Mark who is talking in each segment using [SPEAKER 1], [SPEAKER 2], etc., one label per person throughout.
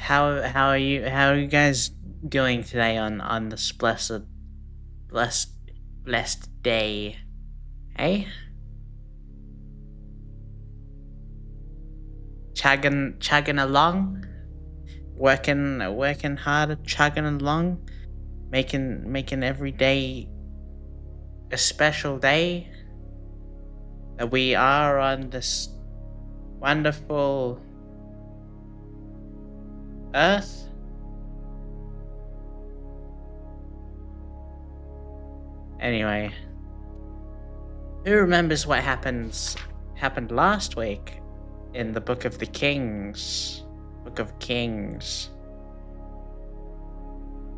[SPEAKER 1] how are you guys doing today on this blessed blessed day? Hey, chugging along, working hard, chugging along, making every day a special day that we are on this wonderful earth. Anyway, who remembers what happened last week in the Book of the Kings? Book of Kings.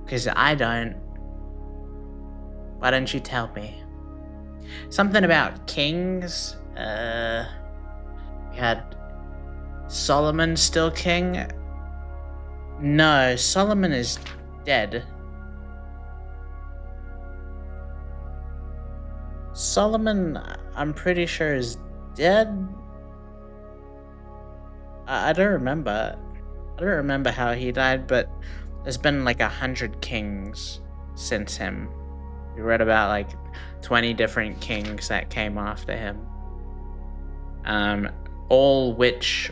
[SPEAKER 1] Because I don't. Why don't you tell me? Something about kings. We had Solomon still king. No, Solomon is dead. Solomon, I'm pretty sure, is dead. I don't remember. I don't remember how he died, but there's been like 100 kings since him. We read about like 20 different kings that came after him. All of which,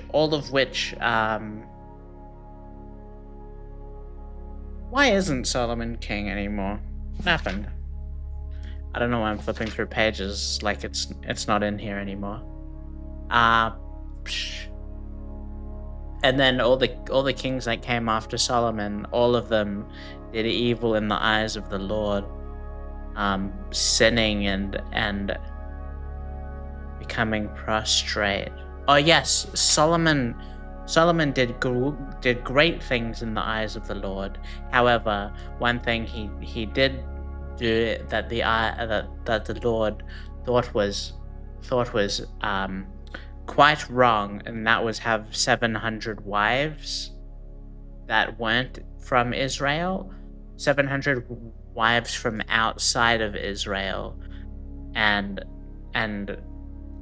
[SPEAKER 1] why isn't Solomon king anymore? What happened? I don't know why I'm flipping through pages like it's not in here anymore. And then all the kings that came after Solomon, all of them did evil in the eyes of the Lord, sinning and becoming prostrate. Oh yes, Solomon did great things in the eyes of the Lord. However, one thing he did do that the Lord thought was quite wrong, and that was have 700 wives that weren't from Israel, 700 wives from outside of Israel, and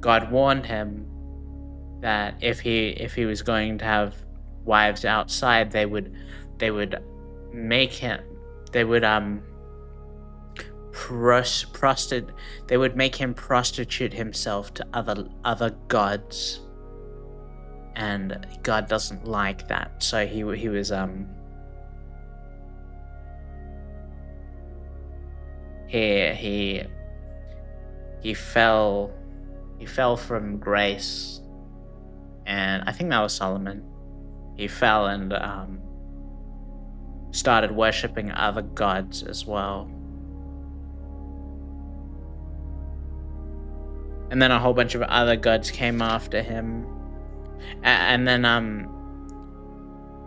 [SPEAKER 1] God warned him that if he was going to have wives outside, they would make him prostitute himself to other gods, and God doesn't like that. So he fell from grace, and I think that was Solomon. He fell and started worshipping other gods as well. And then a whole bunch of other gods came after him, and then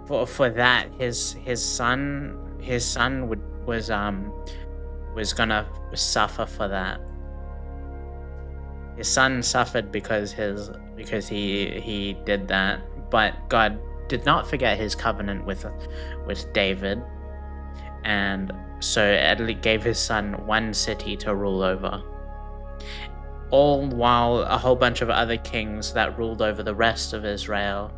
[SPEAKER 1] for that his son was gonna suffer for that. His son suffered because he did that, but God did not forget his covenant with David, and so Edley gave his son one city to rule over. All while a whole bunch of other kings that ruled over the rest of Israel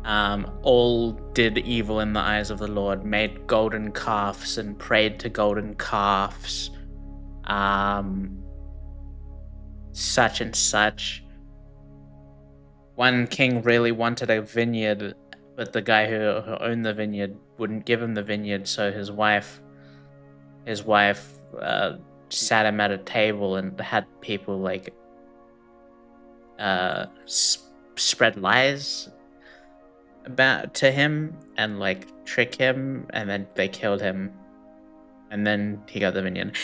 [SPEAKER 1] all did evil in the eyes of the Lord, made golden calves and prayed to golden calves, such and such. One king really wanted a vineyard, but the guy who owned the vineyard wouldn't give him the vineyard, so his wife sat him at a table and had people like spread lies to him and like trick him, and then they killed him, and then he got the vineyard.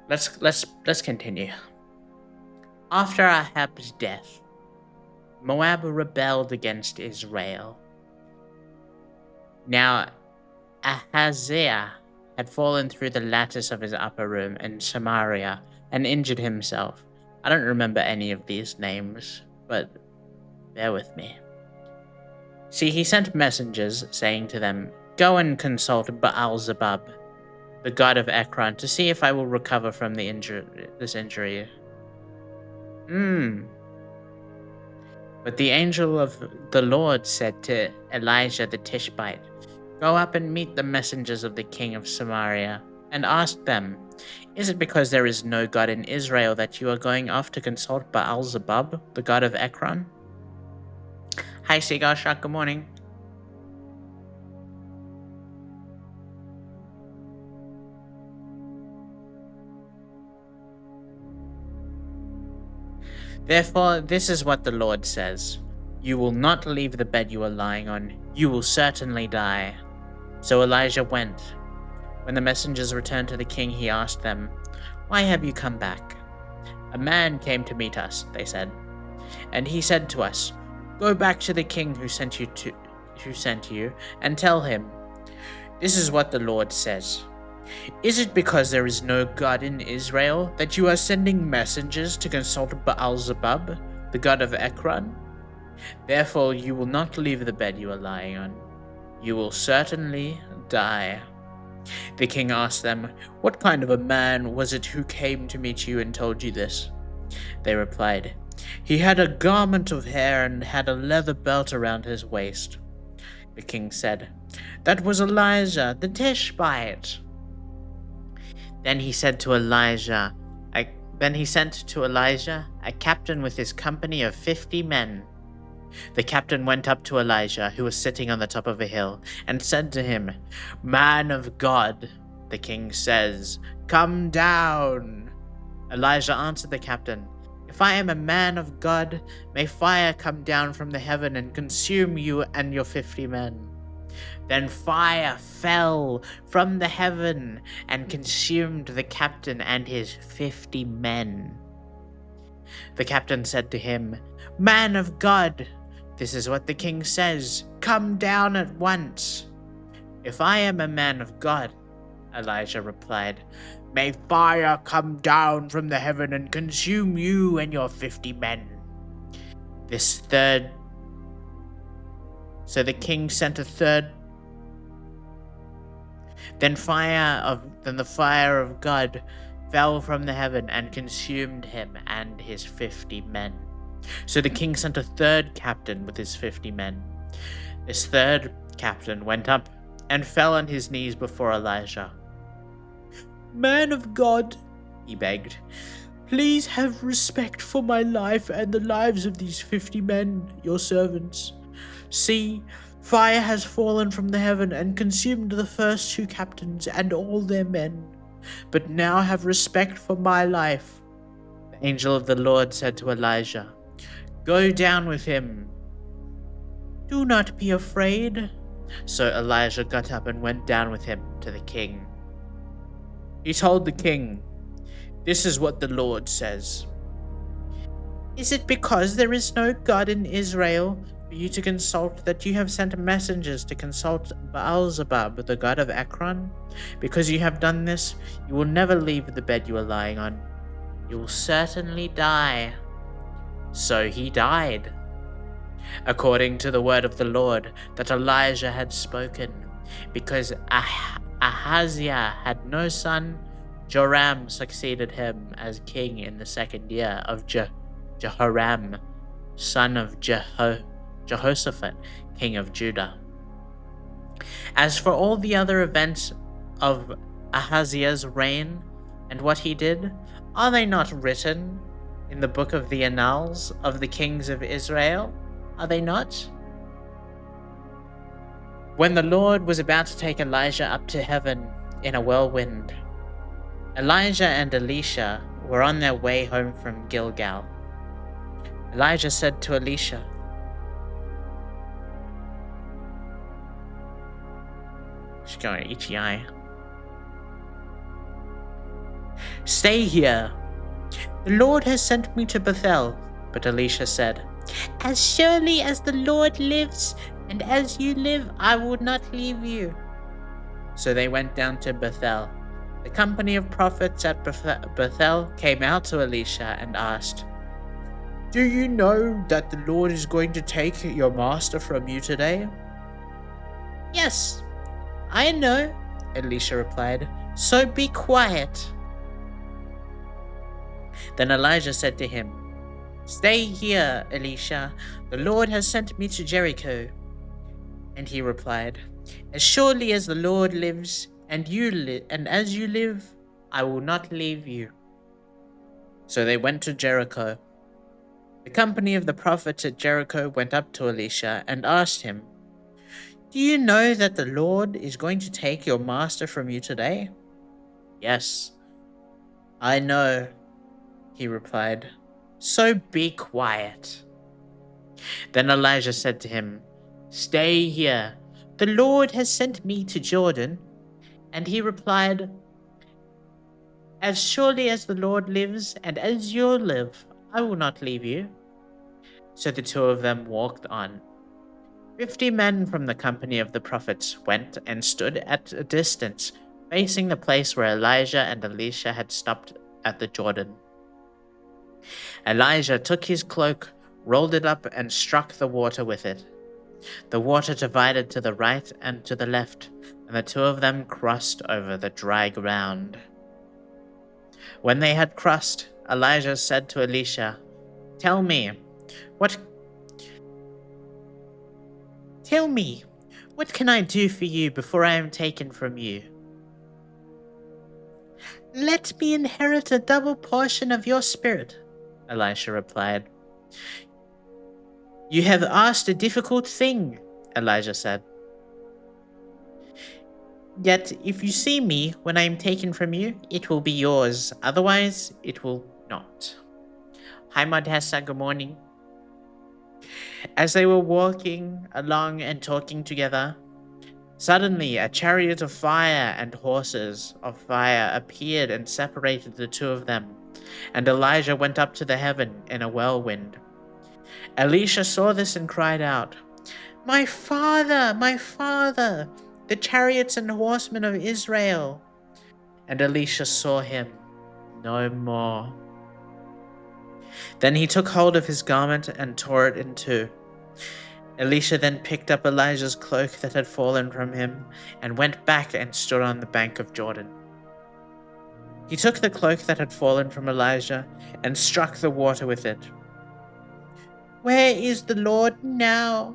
[SPEAKER 1] Let's continue. After Ahab's death, Moab rebelled against Israel. Now Ahaziah had fallen through the lattice of his upper room in Samaria and injured himself. I don't remember any of these names, but bear with me. See, he sent messengers saying to them, "Go and consult Baal-zebub, the god of Ekron, to see if I will recover from this injury." But the angel of the Lord said to Elijah the Tishbite, "Go up and meet the messengers of the king of Samaria, and ask them, is it because there is no God in Israel that you are going off to consult Baal-zebub, the god of Ekron?" Hi, Seagull Shark, good morning. Therefore, this is what the Lord says. You will not leave the bed you are lying on. You will certainly die. So Elijah went. When the messengers returned to the king, he asked them, "Why have you come back?" "A man came to meet us," they said. "And he said to us, 'Go back to the king who sent you and tell him, this is what the Lord says. Is it because there is no God in Israel that you are sending messengers to consult Baal-zebub, the god of Ekron? Therefore you will not leave the bed you are lying on. You will certainly die.' The king asked them, 'What kind of a man was it who came to meet you and told you this?' They replied, 'He had a garment of hair and had a leather belt around his waist.' The king said, 'That was Elijah the Tishbite.' Then he sent to Elijah a captain with his company of 50 men. The captain went up to Elijah, who was sitting on the top of a hill, and said to him, 'Man of God, the king says, come down.' Elijah answered the captain, 'If I am a man of God, may fire come down from the heaven and consume you and your 50 men.' Then fire fell from the heaven and consumed the captain and his 50 men. The captain said to him, 'Man of God, this is what the king says. Come down at once.' 'If I am a man of God,' Elijah replied, 'may fire come down from the heaven and consume you and your 50 men.' So the king sent a third. Then the fire of God fell from the heaven and consumed him and his 50 men. So the king sent a third captain with his 50 men. This third captain went up and fell on his knees before Elijah. 'Man of God,' he begged, 'please have respect for my life and the lives of these 50 men, your servants. See, fire has fallen from the heaven and consumed the first 2 captains and all their men. But now have respect for my life.' The angel of the Lord said to Elijah, 'Go down with him. Do not be afraid.' So Elijah got up and went down with him to the king. He told the king, 'This is what the Lord says. Is it because there is no God in Israel for you to consult that you have sent messengers to consult Baal-zebub, the god of Ekron? Because you have done this, you will never leave the bed you are lying on. You will certainly die.' So he died, according to the word of the Lord that Elijah had spoken. Because Ahaziah had no son, Joram succeeded him as king in the 2nd year of Jehoram, son of Jehoshaphat, king of Judah. As for all the other events of Ahaziah's reign and what he did, are they not written in the book of the Annals of the kings of Israel? Are they not? When the Lord was about to take Elijah up to heaven in a whirlwind, Elijah and Elisha were on their way home from Gilgal. Elijah said to Elisha, she's going itchy eye, "Stay here. The Lord has sent me to Bethel." But Elisha said, "As surely as the Lord lives, and as you live, I will not leave you." So they went down to Bethel. The company of prophets at Bethel came out to Elisha and asked, "Do you know that the Lord is going to take your master from you today?" "Yes, I know," Elisha replied, "so be quiet." Then Elijah said to him, "Stay here, Elisha. The Lord has sent me to Jericho." And he replied, "As surely as the Lord lives, and as you live, I will not leave you." So they went to Jericho. The company of the prophets at Jericho went up to Elisha and asked him, "Do you know that the Lord is going to take your master from you today?" "Yes, I know," he replied. "So be quiet." Then Elijah said to him, "Stay here. The Lord has sent me to Jordan." And he replied, "As surely as the Lord lives, and as you live, I will not leave you." So the two of them walked on. 50 men from the company of the prophets went and stood at a distance, facing the place where Elijah and Elisha had stopped at the Jordan. Elijah took his cloak, rolled it up, and struck the water with it. The water divided to the right and to the left, and the two of them crossed over the dry ground. When they had crossed, Elijah said to Elisha, Tell me, what what can I do for you before I am taken from you?" "Let me inherit a double portion of your spirit," Elisha replied. "You have asked a difficult thing," Elijah said. "Yet if you see me when I am taken from you, it will be yours. Otherwise, it will not." Hi, Madhessa, good morning. As they were walking along and talking together, suddenly a chariot of fire and horses of fire appeared and separated the two of them, and Elijah went up to the heaven in a whirlwind. Elisha saw this and cried out, my father, the chariots and horsemen of Israel." And Elisha saw him no more. Then he took hold of his garment and tore it in two. Elisha then picked up Elijah's cloak that had fallen from him and went back and stood on the bank of Jordan. He took the cloak that had fallen from Elijah and struck the water with it. "Where is the Lord now?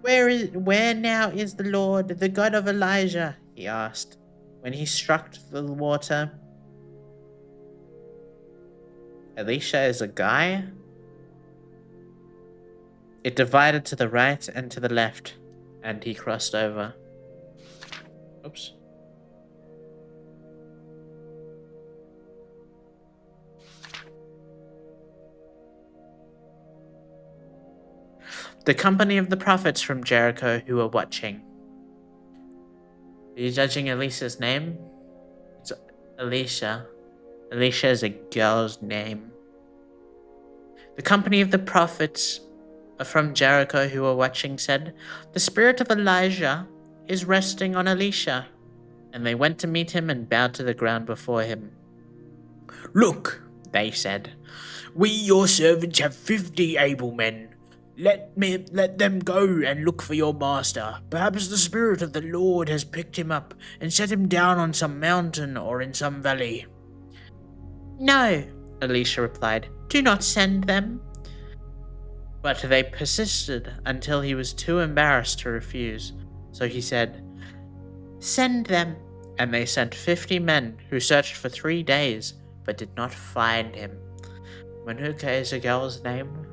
[SPEAKER 1] Where now is the Lord, the God of Elijah?" he asked. When he struck the water, Elisha is a guy? It divided to the right and to the left, and he crossed over. Oops. The company of the prophets from Jericho who were watching. Are you judging Elisha's name? It's Elisha. Elisha is a girl's name. The company of the prophets from Jericho who were watching said, "The spirit of Elijah is resting on Elisha." And they went to meet him and bowed to the ground before him. "Look," they said, "we your servants have 50 able men. Let them go and look for your master. Perhaps the Spirit of the Lord has picked him up and set him down on some mountain or in some valley." "No," Elisha replied, "do not send them." But they persisted until he was too embarrassed to refuse. So he said, "Send them." And they sent 50 men who searched for 3 days but did not find him. Manuka is a girl's name?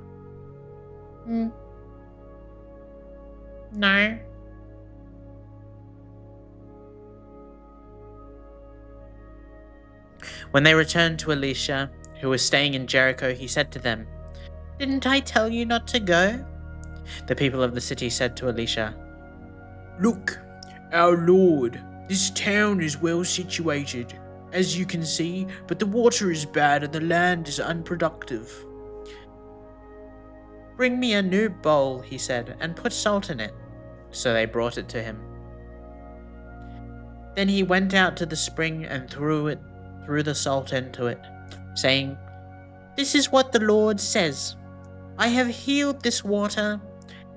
[SPEAKER 1] No. When they returned to Elisha, who was staying in Jericho, he said to them, "Didn't I tell you not to go?" The people of the city said to Elisha, "Look, our lord, this town is well situated, as you can see, but the water is bad and the land is unproductive." "Bring me a new bowl," he said, "and put salt in it." So they brought it to him. Then he went out to the spring and threw the salt into it, saying, "This is what the Lord says. I have healed this water.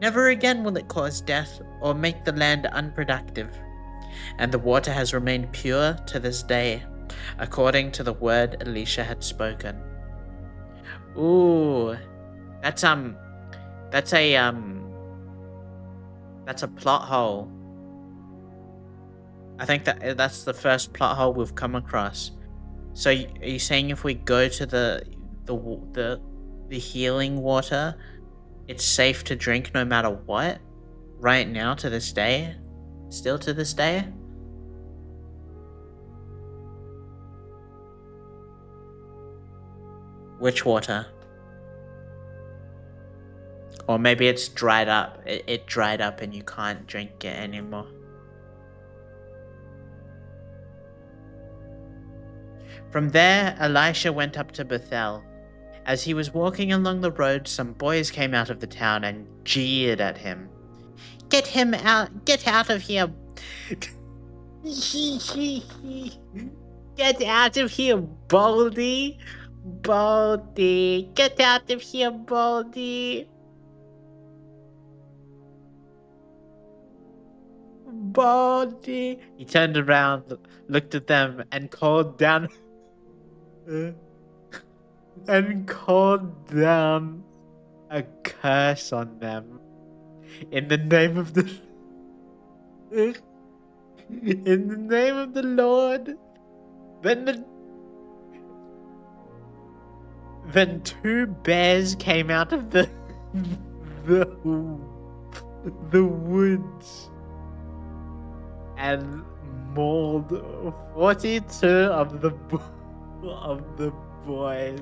[SPEAKER 1] Never again will it cause death or make the land unproductive." And the water has remained pure to this day, according to the word Elisha had spoken. Ooh, that's that's a that's a plot hole. I think that's the first plot hole we've come across. So are you saying if we go to the w- the healing water, it's safe to drink no matter what? Right now, to this day, still to this day. Which water? Or maybe it's dried up. It dried up and you can't drink it anymore. From there, Elisha went up to Bethel. As he was walking along the road, some boys came out of the town and jeered at him. Get him out! Get out of here! Get out of here, Baldy! Baldy! Get out of here, Baldy! Baldy! He turned around, looked at them, and called down a curse on them. In the name of the in the name of the Lord. Then two bears came out of the woods and mauled 42 of the boys.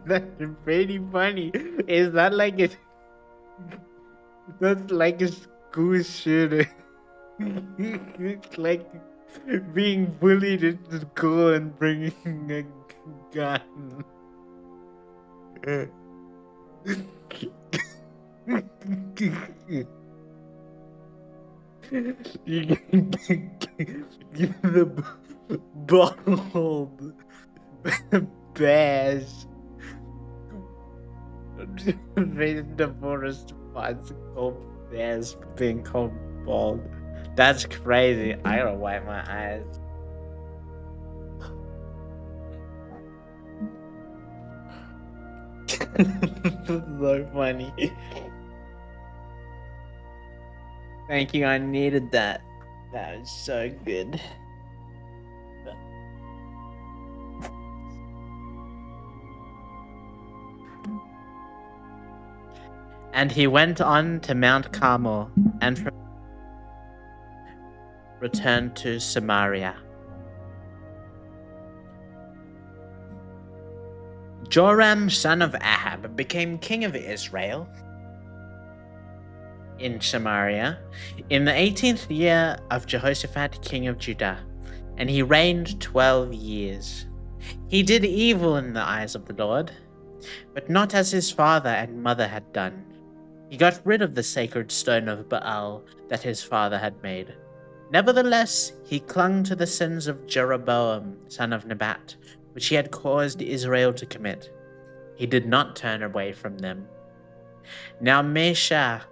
[SPEAKER 1] That's pretty funny. Is that like a that's like a school shooter? It's like being bullied into school and bringing a gun. You can give the bald bears in the forest spots called bears being called bald. That's crazy. I gotta wipe my eyes. So funny. Thank you, I needed that. That was so good. And he went on to Mount Carmel and returned to Samaria. Joram, son of Ahab, became king of Israel in Samaria in the 18th year of Jehoshaphat, king of Judah, and he reigned 12 years. He did evil in the eyes of the Lord, but not as his father and mother had done. He got rid of the sacred stone of Baal that his father had made. Nevertheless, he clung to the sins of Jeroboam, son of Nebat, which he had caused Israel to commit. He did not turn away from them. Now Mesha,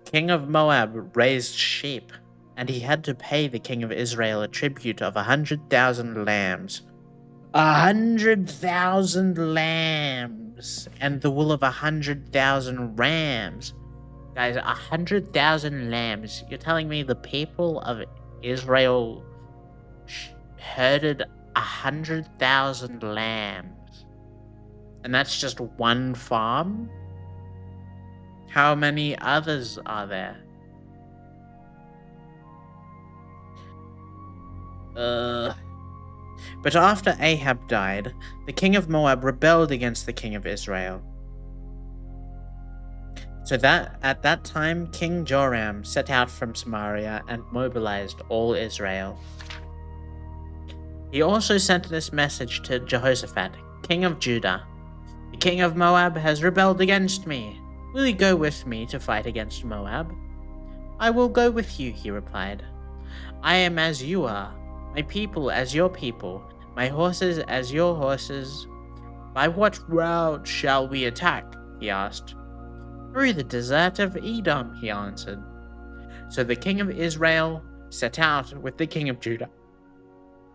[SPEAKER 1] king of Moab, raised sheep, and he had to pay the king of Israel a tribute of 100,000 lambs. 100,000 lambs, and the wool of 100,000 rams. Guys, 100,000 lambs. You're telling me the people of Israel herded 100,000 lambs, and that's just one farm? How many others are there? But after Ahab died, the king of Moab rebelled against the king of Israel. So that at that time, King Joram set out from Samaria and mobilized all Israel. He also sent this message to Jehoshaphat, king of Judah. The king of Moab has rebelled against me. Will you go with me to fight against Moab? I will go with you, he replied. I am as you are, my people as your people, my horses as your horses. By what route shall we attack? He asked. Through the desert of Edom, he answered. So the king of Israel set out with the king of Judah.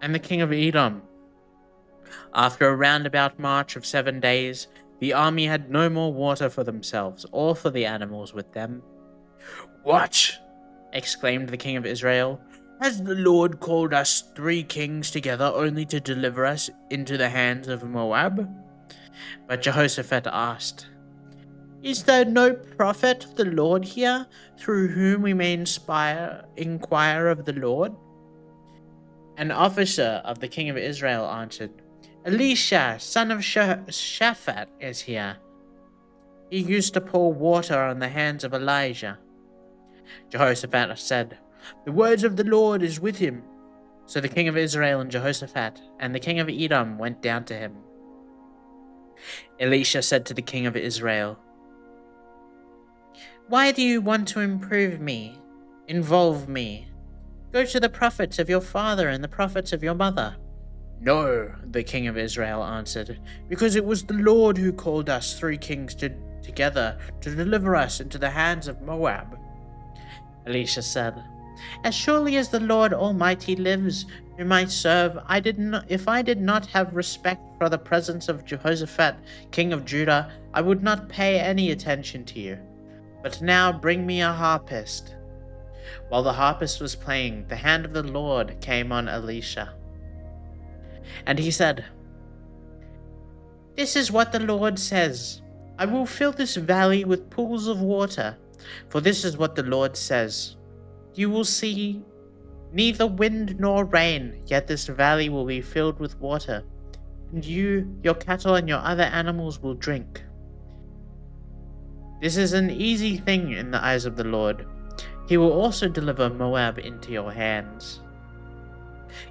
[SPEAKER 1] and the king of Edom. After a roundabout march of 7 days, the army had no more water for themselves or for the animals with them. "What?" exclaimed the king of Israel. "Has the Lord called us 3 kings together only to deliver us into the hands of Moab?" But Jehoshaphat asked, "Is there no prophet of the Lord here, through whom we may inquire of the Lord?" An officer of the king of Israel answered, "Elisha, son of Shaphat, is here. He used to pour water on the hands of Elijah." Jehoshaphat said, "The words of the Lord is with him." So the king of Israel and Jehoshaphat and the king of Edom went down to him. Elisha said to the king of Israel, "Why do you want to involve me? Go to the prophets of your father and the prophets of your mother." "No," the king of Israel answered, "because it was the Lord who called us 3 kings together to deliver us into the hands of Moab." Elisha said, "As surely as the Lord Almighty lives, whom I serve, if I did not have respect for the presence of Jehoshaphat, king of Judah, I would not pay any attention to you. But now bring me a harpist." While the harpist was playing, the hand of the Lord came on Elisha. And he said, "This is what the Lord says. I will fill this valley with pools of water. For this is what the Lord says. You will see neither wind nor rain, yet this valley will be filled with water. And you, your cattle, and your other animals will drink. This is an easy thing in the eyes of the Lord. He will also deliver Moab into your hands.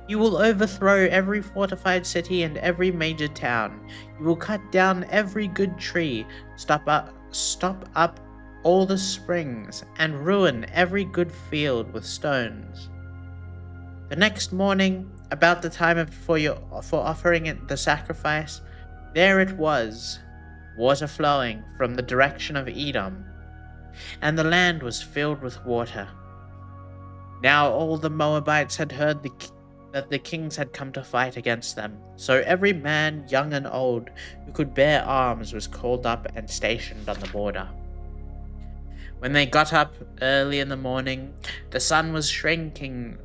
[SPEAKER 1] You will overthrow every fortified city and every major town. You will cut down every good tree, stop up all the springs, and ruin every good field with stones. The next morning, about the time for offering it the sacrifice, there it was, water flowing from the direction of Edom, and the land was filled with water. Now all the Moabites had heard that the kings had come to fight against them, so every man, young and old, who could bear arms was called up and stationed on the border. When they got up early in the morning, the sun was shining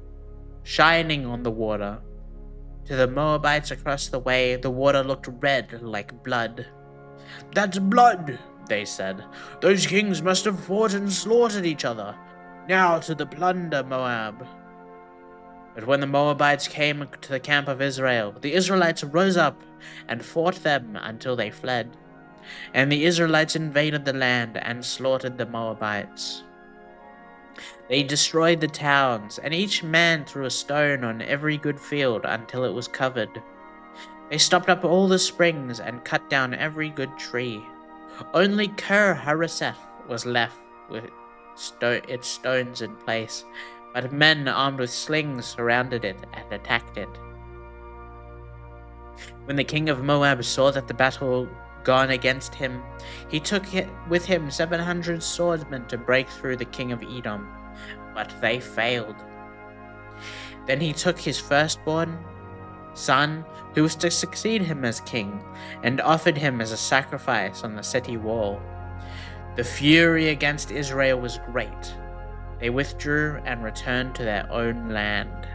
[SPEAKER 1] on the water. To the Moabites across the way, the water looked red like blood. "That's blood," they said. "Those kings must have fought and slaughtered each other. Now to the plunder, Moab." But when the Moabites came to the camp of Israel, the Israelites rose up and fought them until they fled. And the Israelites invaded the land and slaughtered the Moabites. They destroyed the towns, and each man threw a stone on every good field until it was covered. They stopped up all the springs and cut down every good tree. Only Ker Hareseth was left with its stones in place, but men armed with slings surrounded it and attacked it. When the king of Moab saw that the battle gone against him, he took with him 700 swordsmen to break through the king of Edom, but they failed. Then he took his firstborn son, who was to succeed him as king, and offered him as a sacrifice on the city wall. The fury against Israel was great. They withdrew and returned to their own land.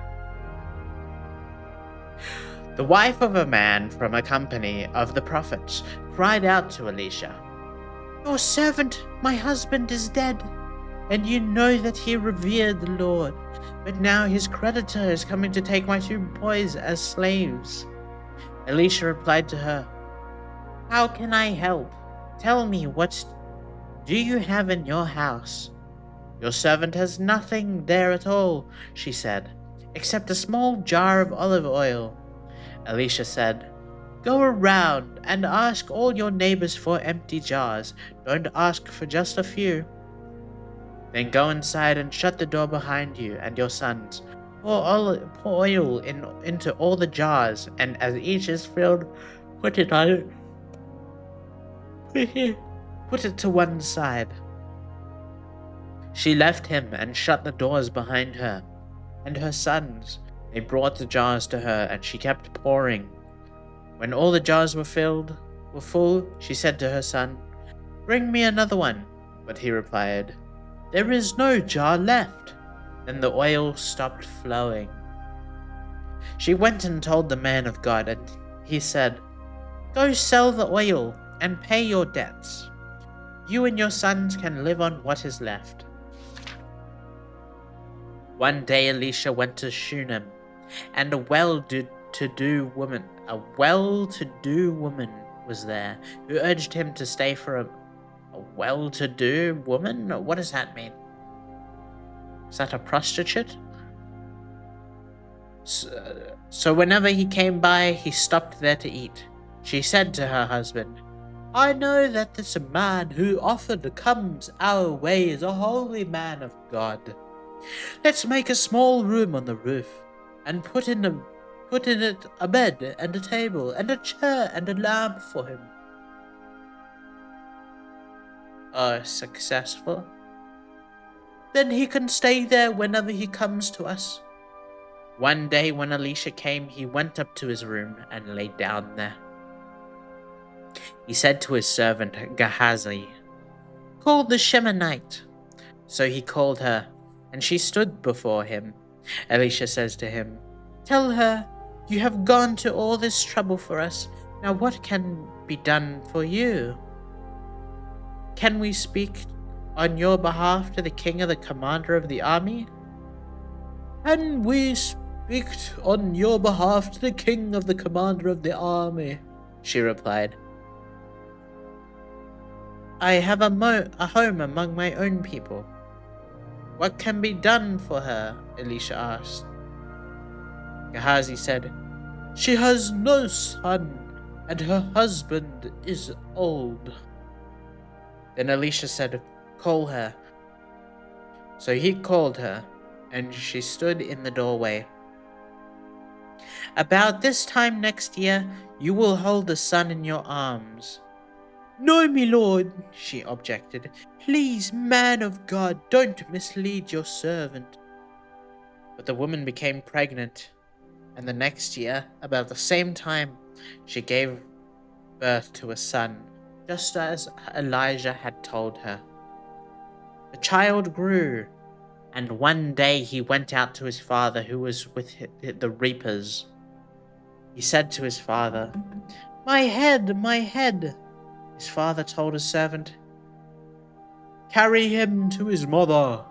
[SPEAKER 1] The wife of a man from a company of the prophets cried out to Elisha, "Your servant, my husband, is dead, and you know that he revered the Lord. But now his creditor is coming to take my 2 boys as slaves." Elisha replied to her, "How can I help? Tell me, what do you have in your house?" "Your servant has nothing there at all," she said, "except a small jar of olive oil." Elisha said, "Go around and ask all your neighbors for empty jars. Don't ask for just a few. Then go inside and shut the door behind you and your sons. Pour oil into all the jars, and as each is filled, put it to one side." She left him and shut the doors behind her and her sons. They brought the jars to her, and she kept pouring. When all the jars were full, she said to her son, "Bring me another one." But he replied, "There is no jar left." Then the oil stopped flowing. She went and told the man of God, and he said, "Go sell the oil and pay your debts. You and your sons can live on what is left." One day Elisha went to Shunem, and a well-to-do woman was there, who urged him to stay for a well-to-do woman? What does that mean? Is that a prostitute? So whenever he came by, he stopped there to eat. She said to her husband, "I know that this man who often comes our way is a holy man of God. Let's make a small room on the roof, and put in it a bed and a table and a chair and a lamp for him." Successful? Then he can stay there whenever he comes to us. One day when Elisha came, he went up to his room and lay down there. He said to his servant Gehazi, "Call the Shemanite." So he called her, and she stood before him. Elisha says to him, "Tell her, you have gone to all this trouble for us. Now what can be done for you? Can we speak on your behalf to the king or the commander of the army?" "Can we speak on your behalf to the king of the commander of the army?" she replied. "I have a home among my own people." "What can be done for her?" Elisha asked. Gehazi said, "She has no son, and her husband is old." Then Elisha said, "Call her." So he called her, and she stood in the doorway. "About this time next year, you will hold a son in your arms." "No, my lord," she objected. "Please, man of God, don't mislead your servant." But the woman became pregnant, and the next year, about the same time, she gave birth to a son, just as Elijah had told her. The child grew, and one day he went out to his father, who was with the reapers. He said to his father, "My head, my head." His father told his servant, "Carry him to his mother."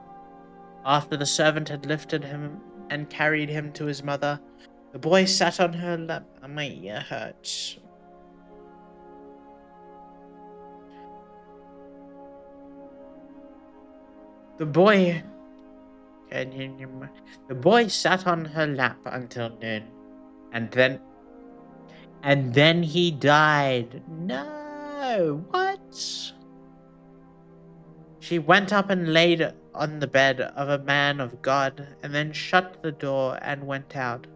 [SPEAKER 1] After the servant had lifted him and carried him to his mother, the boy sat on her lap. My ear hurts. The boy sat on her lap until noon, and then he died. No, what? She went up and laid on the bed of a man of God, and then shut the door and went out.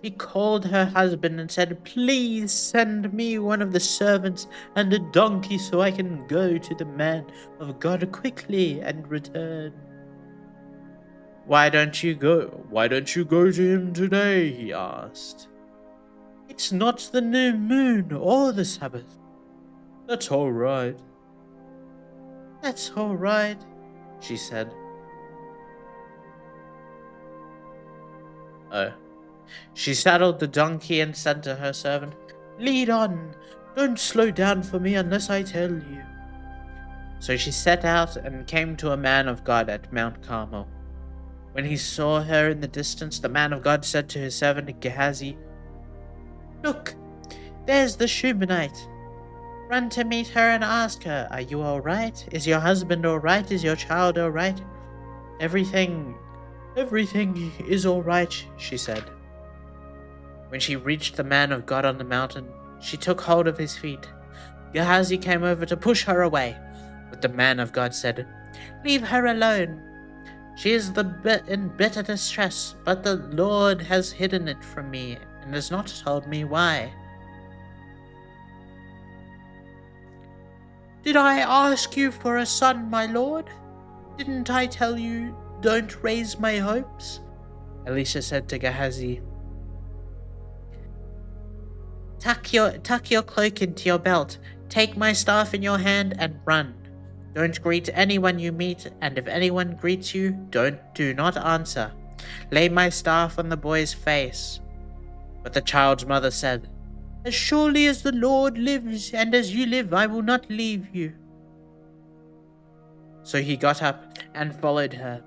[SPEAKER 1] She called her husband and said, "Please send me one of the servants and a donkey so I can go to the man of God quickly and return." Why don't you go to him today?" he asked. "It's not the new moon or the Sabbath." "That's all right." "That's all right," she said. She saddled the donkey and said to her servant, "Lead on. Don't slow down for me unless I tell you." So she set out and came to a man of God at Mount Carmel. When he saw her in the distance, the man of God said to his servant Gehazi, "Look, there's the Shunammite. Run to meet her and ask her, 'Are you all right? Is your husband all right? Is your child all right?' Everything is all right," she said. When she reached the man of God on the mountain, she took hold of his feet. Gehazi came over to push her away, but the man of God said, "Leave her alone. She is in bitter distress, but the Lord has hidden it from me and has not told me why." "Did I ask you for a son, my lord? Didn't I tell you, don't raise my hopes?" Elisha said to Gehazi, tuck your cloak into your belt, take my staff in your hand and run. Don't greet anyone you meet, and if anyone greets you, do not answer. Lay my staff on the boy's face. But the child's mother said, As surely as the Lord lives, and as you live, I will not leave you. So he got up and followed her.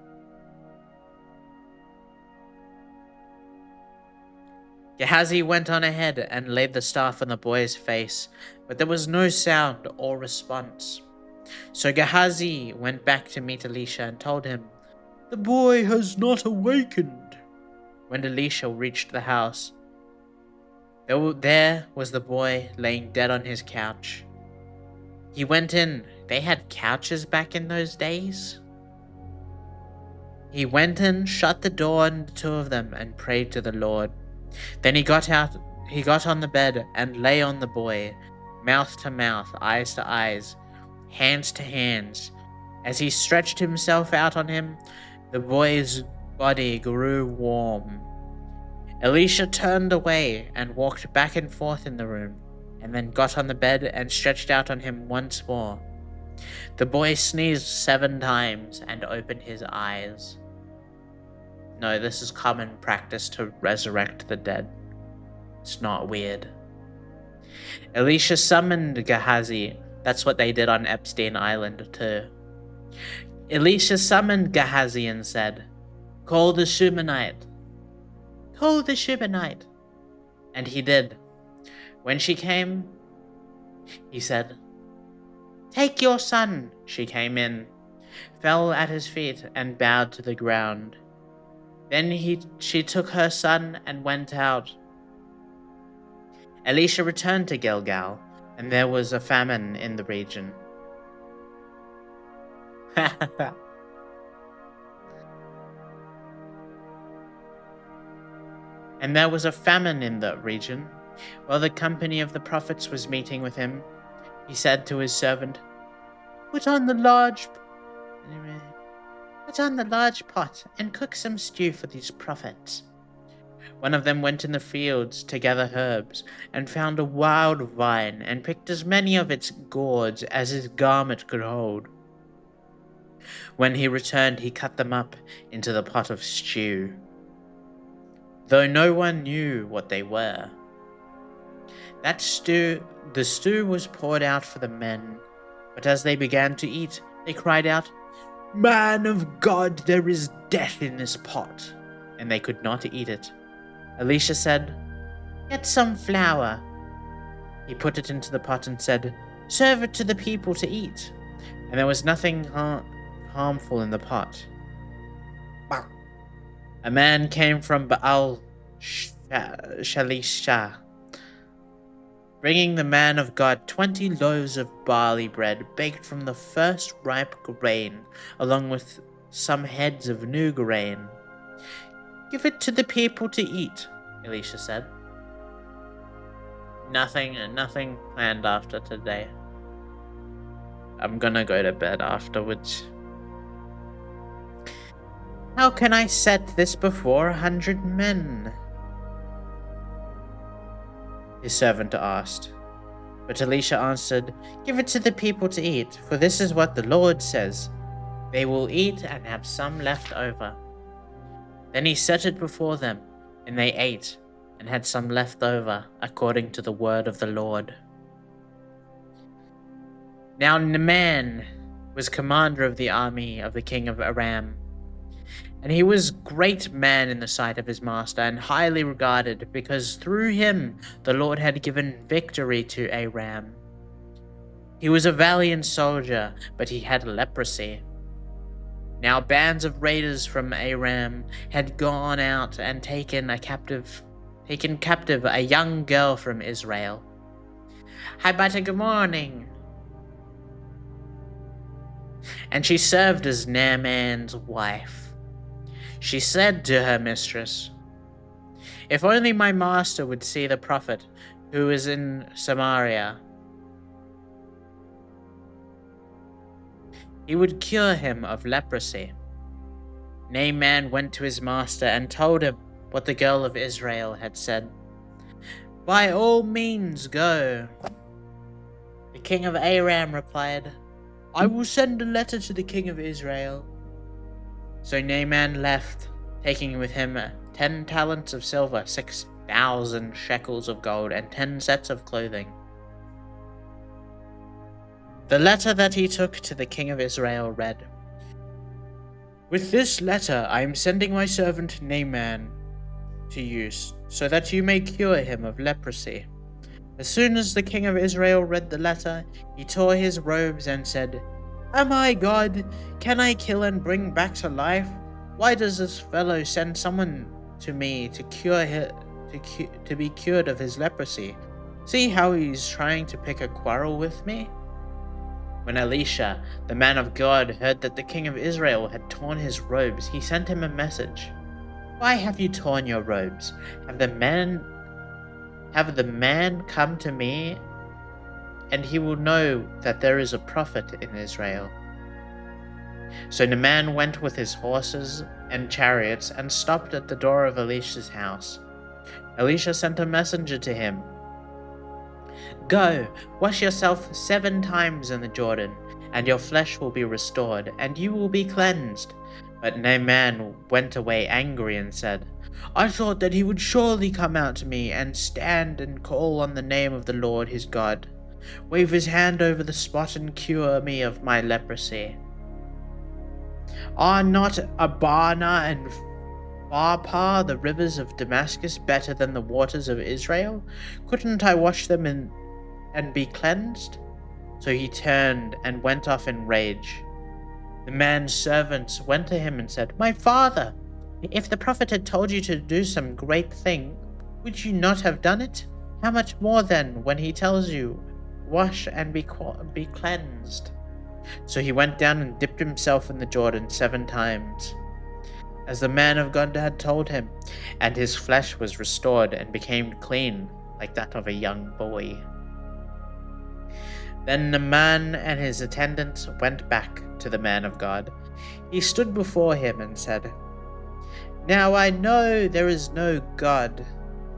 [SPEAKER 1] Gehazi went on ahead and laid the staff on the boy's face, but there was no sound or response. So Gehazi went back to meet Elisha and told him, The boy has not awakened. When Elisha reached the house, there was the boy laying dead on his couch. He went in. They had couches back in those days. He went in, shut the door on the two of them, and prayed to the Lord. Then he got on the bed and lay on the boy, mouth to mouth, eyes to eyes, hands to hands. As he stretched himself out on him, the boy's body grew warm. Elisha turned away and walked back and forth in the room, and then got on the bed and stretched out on him once more. The boy sneezed 7 times and opened his eyes. No, this is common practice to resurrect the dead. It's not weird. Elisha summoned Gehazi. That's what they did on Epstein Island too. Elisha summoned Gehazi and said, Call the Shunammite. Call the Shunammite. And he did. When she came, he said, Take your son. She came in, fell at his feet, and bowed to the ground. Then she took her son and went out. Elisha returned to Gilgal, and there was a famine in the region. And there was a famine in the region. While the company of the prophets was meeting with him, he said to his servant, Put on the large pot and cook some stew for these prophets. One of them went in the fields to gather herbs, and found a wild vine, and picked as many of its gourds as his garment could hold. When he returned, he cut them up into the pot of stew, though no one knew what they were. The stew was poured out for the men, but as they began to eat, they cried out, Man of God, there is death in this pot, and they could not eat it. Elisha said, Get some flour. He put it into the pot and said, Serve it to the people to eat. And there was nothing harmful in the pot. A man came from Baal Shalisha, bringing the man of God 20 loaves of barley bread baked from the first ripe grain, along with some heads of new grain. Give it to the people to eat, Elisha said. Nothing planned after today. I'm gonna go to bed afterwards. How can I set this before 100 men? His servant asked. But Elisha answered, Give it to the people to eat, for this is what the Lord says. They will eat and have some left over. Then he set it before them, and they ate, and had some left over, according to the word of the Lord. Now Naaman was commander of the army of the king of Aram, and he was great man in the sight of his master, and highly regarded, because through him the Lord had given victory to Aram. He was a valiant soldier, but he had leprosy. Now bands of raiders from Aram had gone out and taken captive a young girl from Israel. Hi, Bata, good morning. And she served as Naaman's wife. She said to her mistress, If only my master would see the prophet who is in Samaria, he would cure him of leprosy. Naaman went to his master and told him what the girl of Israel had said. "By all means go." The king of Aram replied, "I will send a letter to the king of Israel." So Naaman left, taking with him 10 talents of silver, 6,000 shekels of gold, and 10 sets of clothing. The letter that he took to the king of Israel read, "With this letter I am sending my servant Naaman to you, so that you may cure him of leprosy." As soon as the king of Israel read the letter, he tore his robes and said, "Am I God? Can I kill and bring back to life? Why does this fellow send someone to me to be cured of his leprosy? See how he's trying to pick a quarrel with me?" When Elisha, the man of God, heard that the king of Israel had torn his robes, he sent him a message. "Why have you torn your robes? Have the man come to me, and he will know that there is a prophet in Israel." So Naaman went with his horses and chariots and stopped at the door of Elisha's house. Elisha sent a messenger to him. "Go, wash yourself 7 times in the Jordan, and your flesh will be restored, and you will be cleansed." But Naaman went away angry and said, "I thought that he would surely come out to me and stand and call on the name of the Lord his God, wave his hand over the spot and cure me of my leprosy. Are not Abana and Pharpar, the rivers of Damascus, better than the waters of Israel? Couldn't I wash them and be cleansed?" So he turned and went off in rage. The man's servants went to him and said, "My father, if the prophet had told you to do some great thing, would you not have done it? How much more then when he tells you, 'Wash and be cleansed'?" So he went down and dipped himself in the Jordan 7 times, as the man of God had told him, and his flesh was restored and became clean like that of a young boy. Then Naaman and his attendants went back to the man of God. He stood before him and said, "Now I know there is no God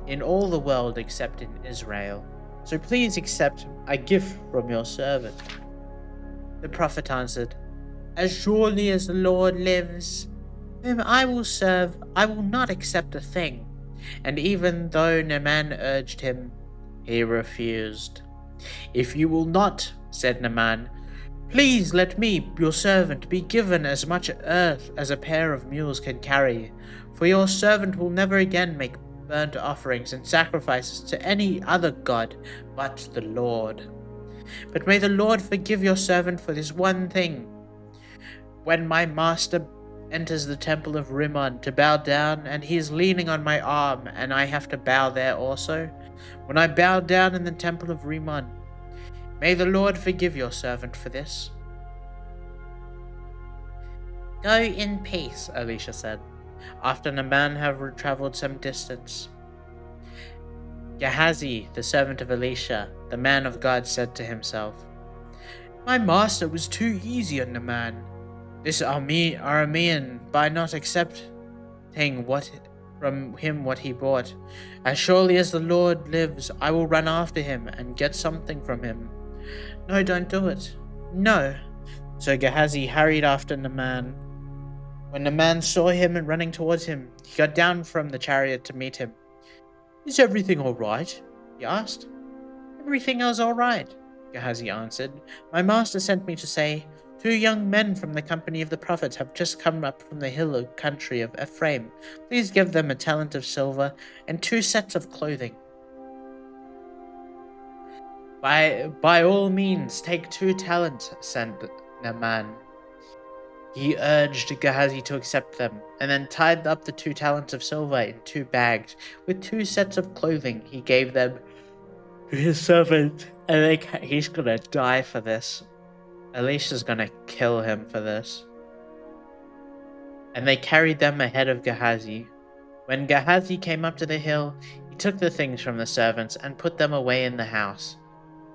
[SPEAKER 1] in all the world except in Israel, so please accept a gift from your servant." The prophet answered, "As surely as the Lord lives, whom I will serve, I will not accept a thing." And even though Naaman urged him, he refused. "If you will not," said Naaman, "please let me, your servant, be given as much earth as a pair of mules can carry, for your servant will never again make burnt offerings and sacrifices to any other god but the Lord. But may the Lord forgive your servant for this one thing. When my master enters the temple of Rimmon to bow down, and he is leaning on my arm, and I have to bow there also, when I bow down in the temple of Rimmon, may the Lord forgive your servant for this." "Go in peace," Elisha said, after Naaman had traveled some distance. Gehazi, the servant of Elisha, the man of God, said to himself, "My master was too easy on Naaman, this Aramean, by not accepting from him what he brought. As surely as the Lord lives, I will run after him and get something from him." "No, don't do it. No." So Gehazi hurried after Naaman. When Naaman saw him and running towards him, he got down from the chariot to meet him. "Is everything all right?" he asked. "Everything is all right," Gehazi answered. "My master sent me to say, 2 young men from the company of the prophets have just come up from the hill country of Ephraim. Please give them a talent of silver and 2 sets of clothing." By all means, take 2 talents, said Naaman. He urged Gehazi to accept them, and then tied up the 2 talents of silver in 2 bags. With 2 sets of clothing, he gave them to his servant, and he's gonna die for this. Elisha's gonna kill him for this. And they carried them ahead of Gehazi. When Gehazi came up to the hill, he took the things from the servants and put them away in the house.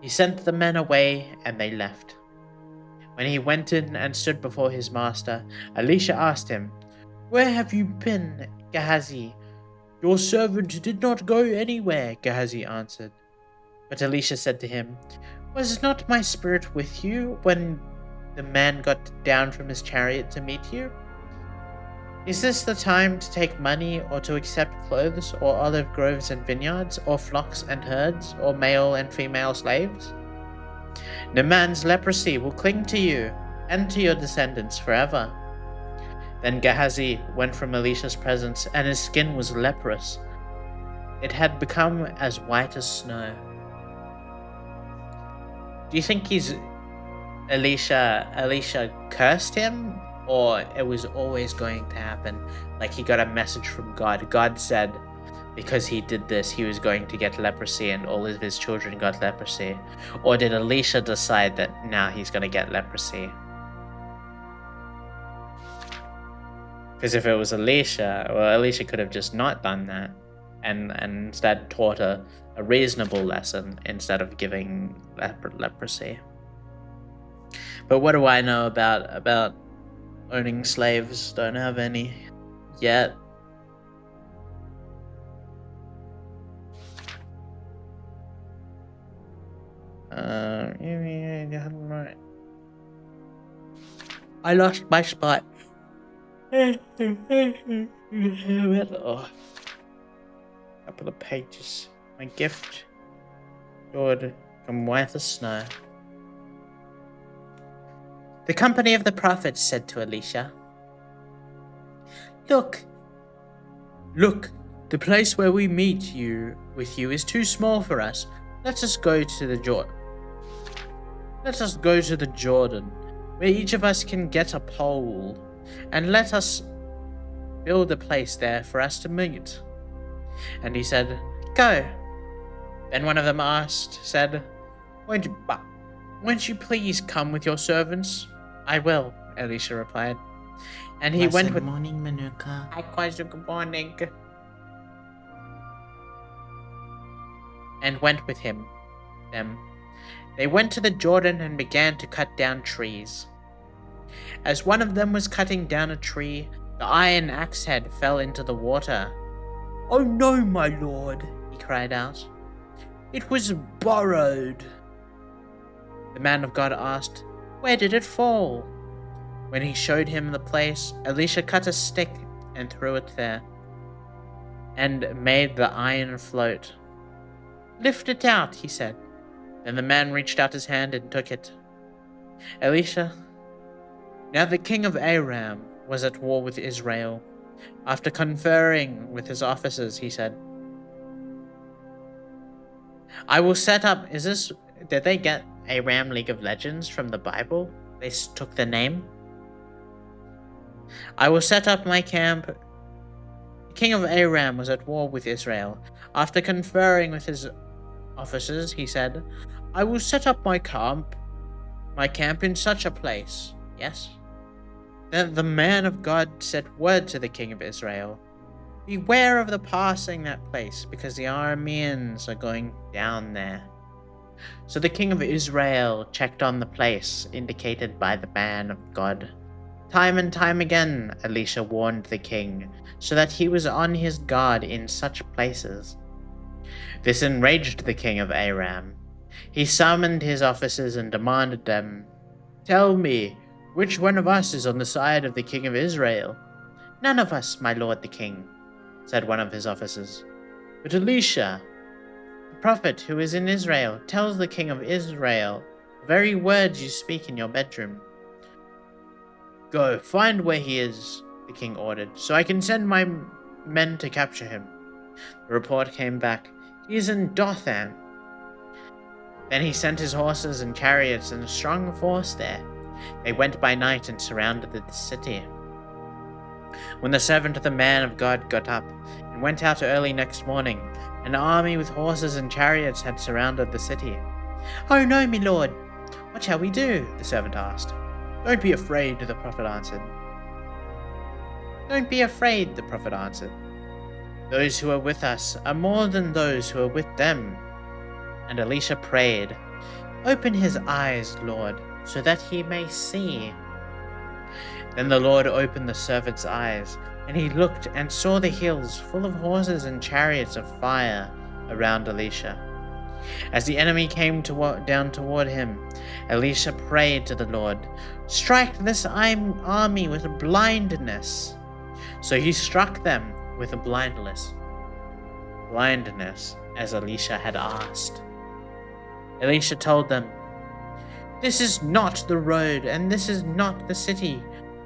[SPEAKER 1] He sent the men away, and they left. When he went in and stood before his master, Elisha asked him, Where have you been, Gehazi? Your servant did not go anywhere, Gehazi answered. But Elisha said to him, Was not my spirit with you when the man got down from his chariot to meet you? Is this the time to take money, or to accept clothes, or olive groves and vineyards, or flocks and herds, or male and female slaves? The man's leprosy will cling to you and to your descendants forever. Then Gehazi went from Elisha's presence, and his skin was leprous. It had become as white as snow. Do you think Elisha cursed him? Or it was always going to happen? Like he got a message from God. God said because he did this, he was going to get leprosy and all of his children got leprosy. Or did Elisha decide that now he's going to get leprosy? Because if it was Elisha, well, Elisha could have just not done that and instead taught a reasonable lesson instead of giving leprosy. But what do I know about owning slaves? Don't have any yet. I lost my spot. Oh, couple of pages. My gift, Lord, come white as snow. The company of the prophets said to Elisha, Look, the place where we meet with you is too small for us. Let us go to the Jordan, where each of us can get a pole, and let us build a place there for us to meet. And he said, Go. Then one of them said, Won't you please come with your servants? I will, Elisha replied. And he went with... Good morning, Manuka. Good morning. And went with them. They went to the Jordan and began to cut down trees. As one of them was cutting down a tree, the iron axe head fell into the water. Oh no, my lord, he cried out. It was borrowed. The man of God asked, Where did it fall? When he showed him the place, Elisha cut a stick and threw it there, and made the iron float. Lift it out, he said. Then the man reached out his hand and took it. Elisha, now the king of Aram was at war with Israel. After conferring with his officers, he said, I will set up... Did they get Aram League of Legends from the Bible? They took the name? I will set up my camp. The king of Aram was at war with Israel. After conferring with his officers, he said, I will set up my camp in such a place. Yes? Then the man of God sent word to the king of Israel, Beware of the passing that place, because the Arameans are going down there. So the king of Israel checked on the place indicated by the man of God. Time and time again, Elisha warned the king, so that he was on his guard in such places. This enraged the king of Aram. He summoned his officers and demanded them, Tell me, which one of us is on the side of the king of Israel? None of us, my lord the king, said one of his officers. But Elisha, the prophet who is in Israel, tells the king of Israel the very words you speak in your bedroom. Go, find where he is, the king ordered, so I can send my men to capture him. The report came back, He is in Dothan. Then he sent his horses and chariots and a strong force there. They went by night and surrounded the city. When the servant of the man of God got up and went out early next morning, an army with horses and chariots had surrounded the city. Oh no, my lord, what shall we do? The servant asked. Don't be afraid, the prophet answered. Don't be afraid, the prophet answered. Those who are with us are more than those who are with them. And Elisha prayed, Open his eyes, Lord, so that he may see. Then the Lord opened the servant's eyes, And he looked and saw the hills full of horses and chariots of fire around Elisha. As the enemy came down toward him, Elisha prayed to the Lord, "Strike this army with blindness." So he struck them with blindness, as Elisha had asked. Elisha told them, "This is not the road, and this is not the city.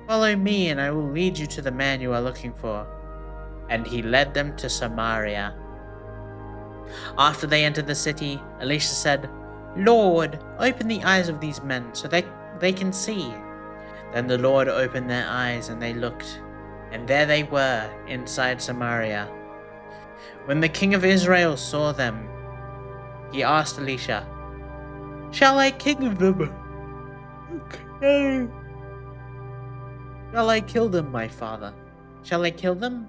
[SPEAKER 1] Follow me, and I will lead you to the man you are looking for." And he led them to Samaria. After they entered the city, Elisha said, "Lord, open the eyes of these men so that they can see." Then the Lord opened their eyes, and they looked, and there they were inside Samaria. When the king of Israel saw them, he asked Elisha, "Shall I kill them?" "Okay. Shall I kill them, my father? Shall I kill them?"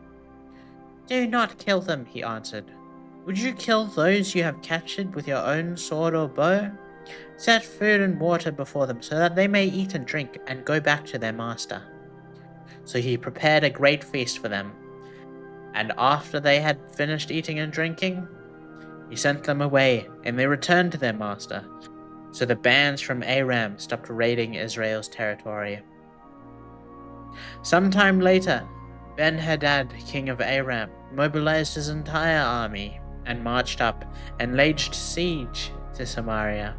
[SPEAKER 1] "Do not kill them," he answered. "Would you kill those you have captured with your own sword or bow? Set food and water before them so that they may eat and drink and go back to their master." So he prepared a great feast for them, and after they had finished eating and drinking, he sent them away, and they returned to their master. So the bands from Aram stopped raiding Israel's territory. Sometime later, Ben-Hadad, king of Aram, mobilized his entire army and marched up and laid siege to Samaria.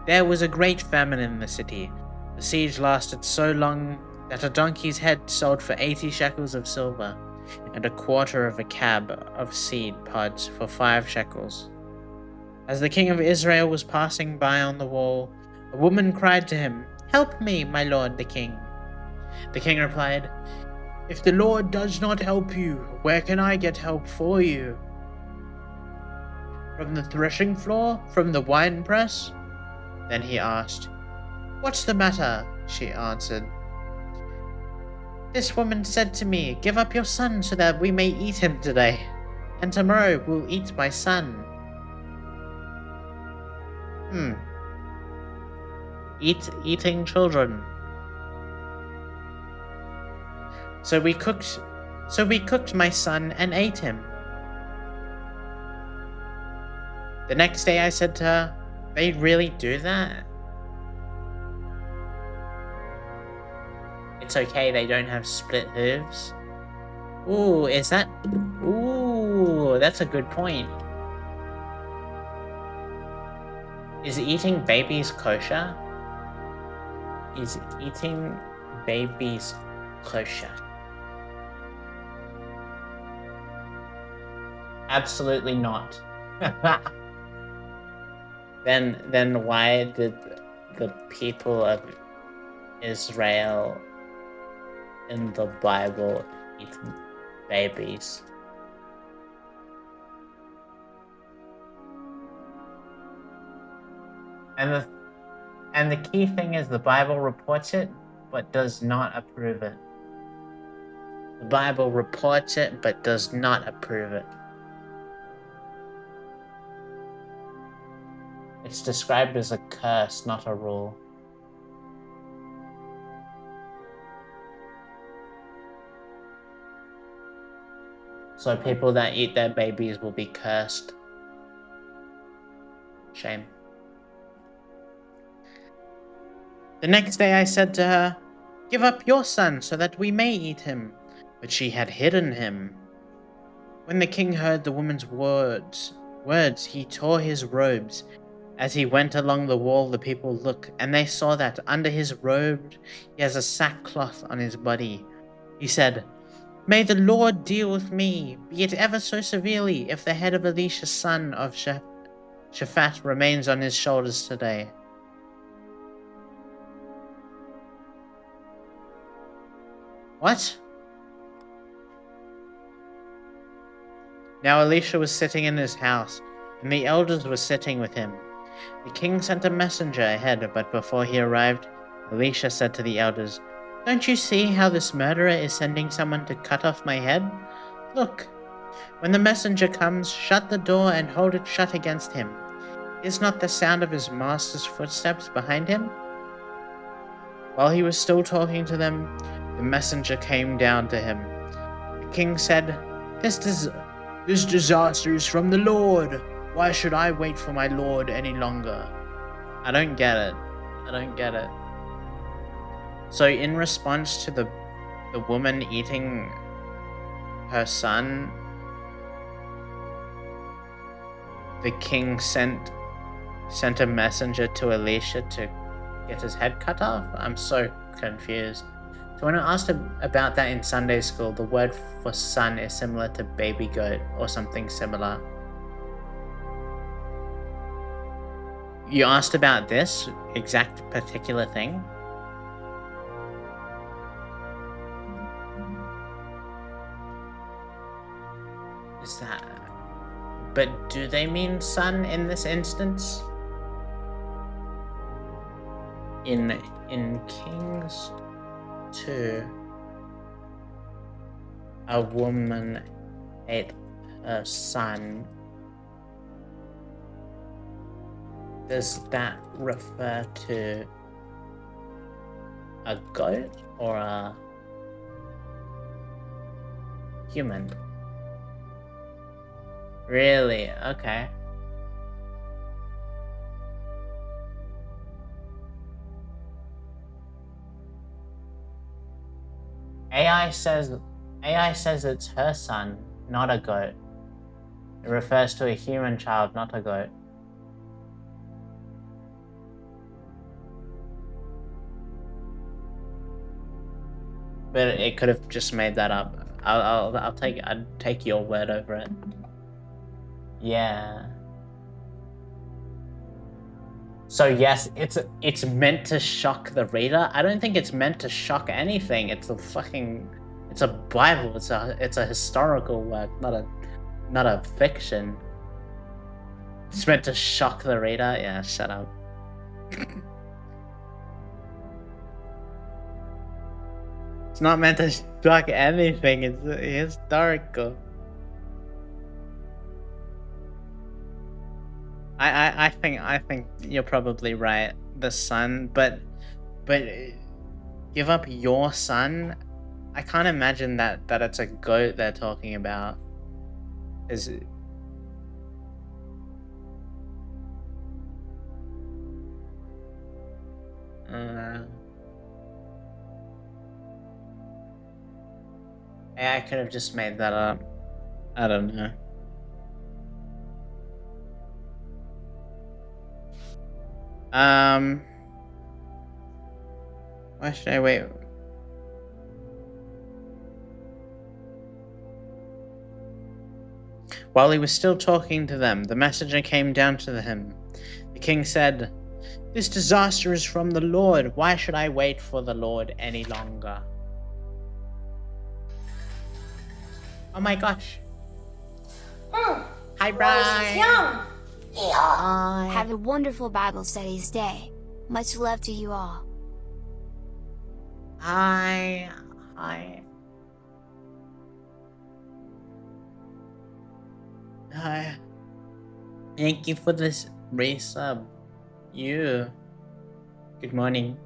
[SPEAKER 1] There was a great famine in the city. The siege lasted so long that a donkey's head sold for 80 shekels of silver, and a quarter of a cab of seed pods for 5 shekels. As the king of Israel was passing by on the wall, a woman cried to him, "Help me, my lord the king." The king replied, "If the Lord does not help you, where can I get help for you? From the threshing floor? From the winepress?" Then he asked, "What's the matter?" She answered, "This woman said to me, 'Give up your son so that we may eat him today, and tomorrow we'll eat my son.'" Eating children. So we cooked my son and ate him. The next day I said to her, "They really do that?" It's okay, they don't have split hooves. Ooh, that's a good point. Is eating babies kosher? Is eating babies kosher? Absolutely not. Then why did the people of Israel in the Bible eat babies? And the key thing is the Bible reports it, but does not approve it. The Bible reports it, but does not approve it. It's described as a curse, not a rule. So people that eat their babies will be cursed. Shame. The next day I said to her, "Give up your son so that we may eat him." But she had hidden him. When the king heard the woman's words, he tore his robes. As he went along the wall, the people looked, and they saw that under his robe he has a sackcloth on his body. He said, "May the Lord deal with me, be it ever so severely, if the head of Elisha son of Shaphat remains on his shoulders today." What? Now Elisha was sitting in his house, and the elders were sitting with him. The king sent a messenger ahead, but before he arrived, Elisha said to the elders, "Don't you see how this murderer is sending someone to cut off my head? Look, when the messenger comes, shut the door and hold it shut against him. Is not the sound of his master's footsteps behind him?" While he was still talking to them, the messenger came down to him. The king said, This disaster is from the Lord. Why should I wait for my lord any longer? I don't get it. So in response to the woman eating her son, the king sent a messenger to Elisha to get his head cut off? I'm so confused. So when I asked about that in Sunday school, the word for son is similar to baby goat or something similar. You asked about this exact particular thing? Is that... But do they mean son in this instance? In Kings 2, a woman ate her son. Does that refer to a goat or a human? Really? Okay. AI says it's her son, not a goat. It refers to a human child, not a goat. But it could have just made that up. I'd take your word over it. Yeah. So yes, it's meant to shock the reader. I don't think it's meant to shock anything. It's a Bible. It's a historical work, not a fiction. It's meant to shock the reader. Yeah, shut up. It's not meant to shock anything. It's historical. I think you're probably right. The son, but give up your son. I can't imagine that it's a goat they're talking about. Is it? I could have just made that up. I don't know. Why should I wait? While he was still talking to them, the messenger came down to him. The king said, This disaster is from the Lord. Why should I wait for the Lord any longer? Oh my gosh. Hi, Brian. Hi.
[SPEAKER 2] Have a wonderful Bible studies day. Much love to you all.
[SPEAKER 1] Hi. Thank you for this resub. You. Good morning.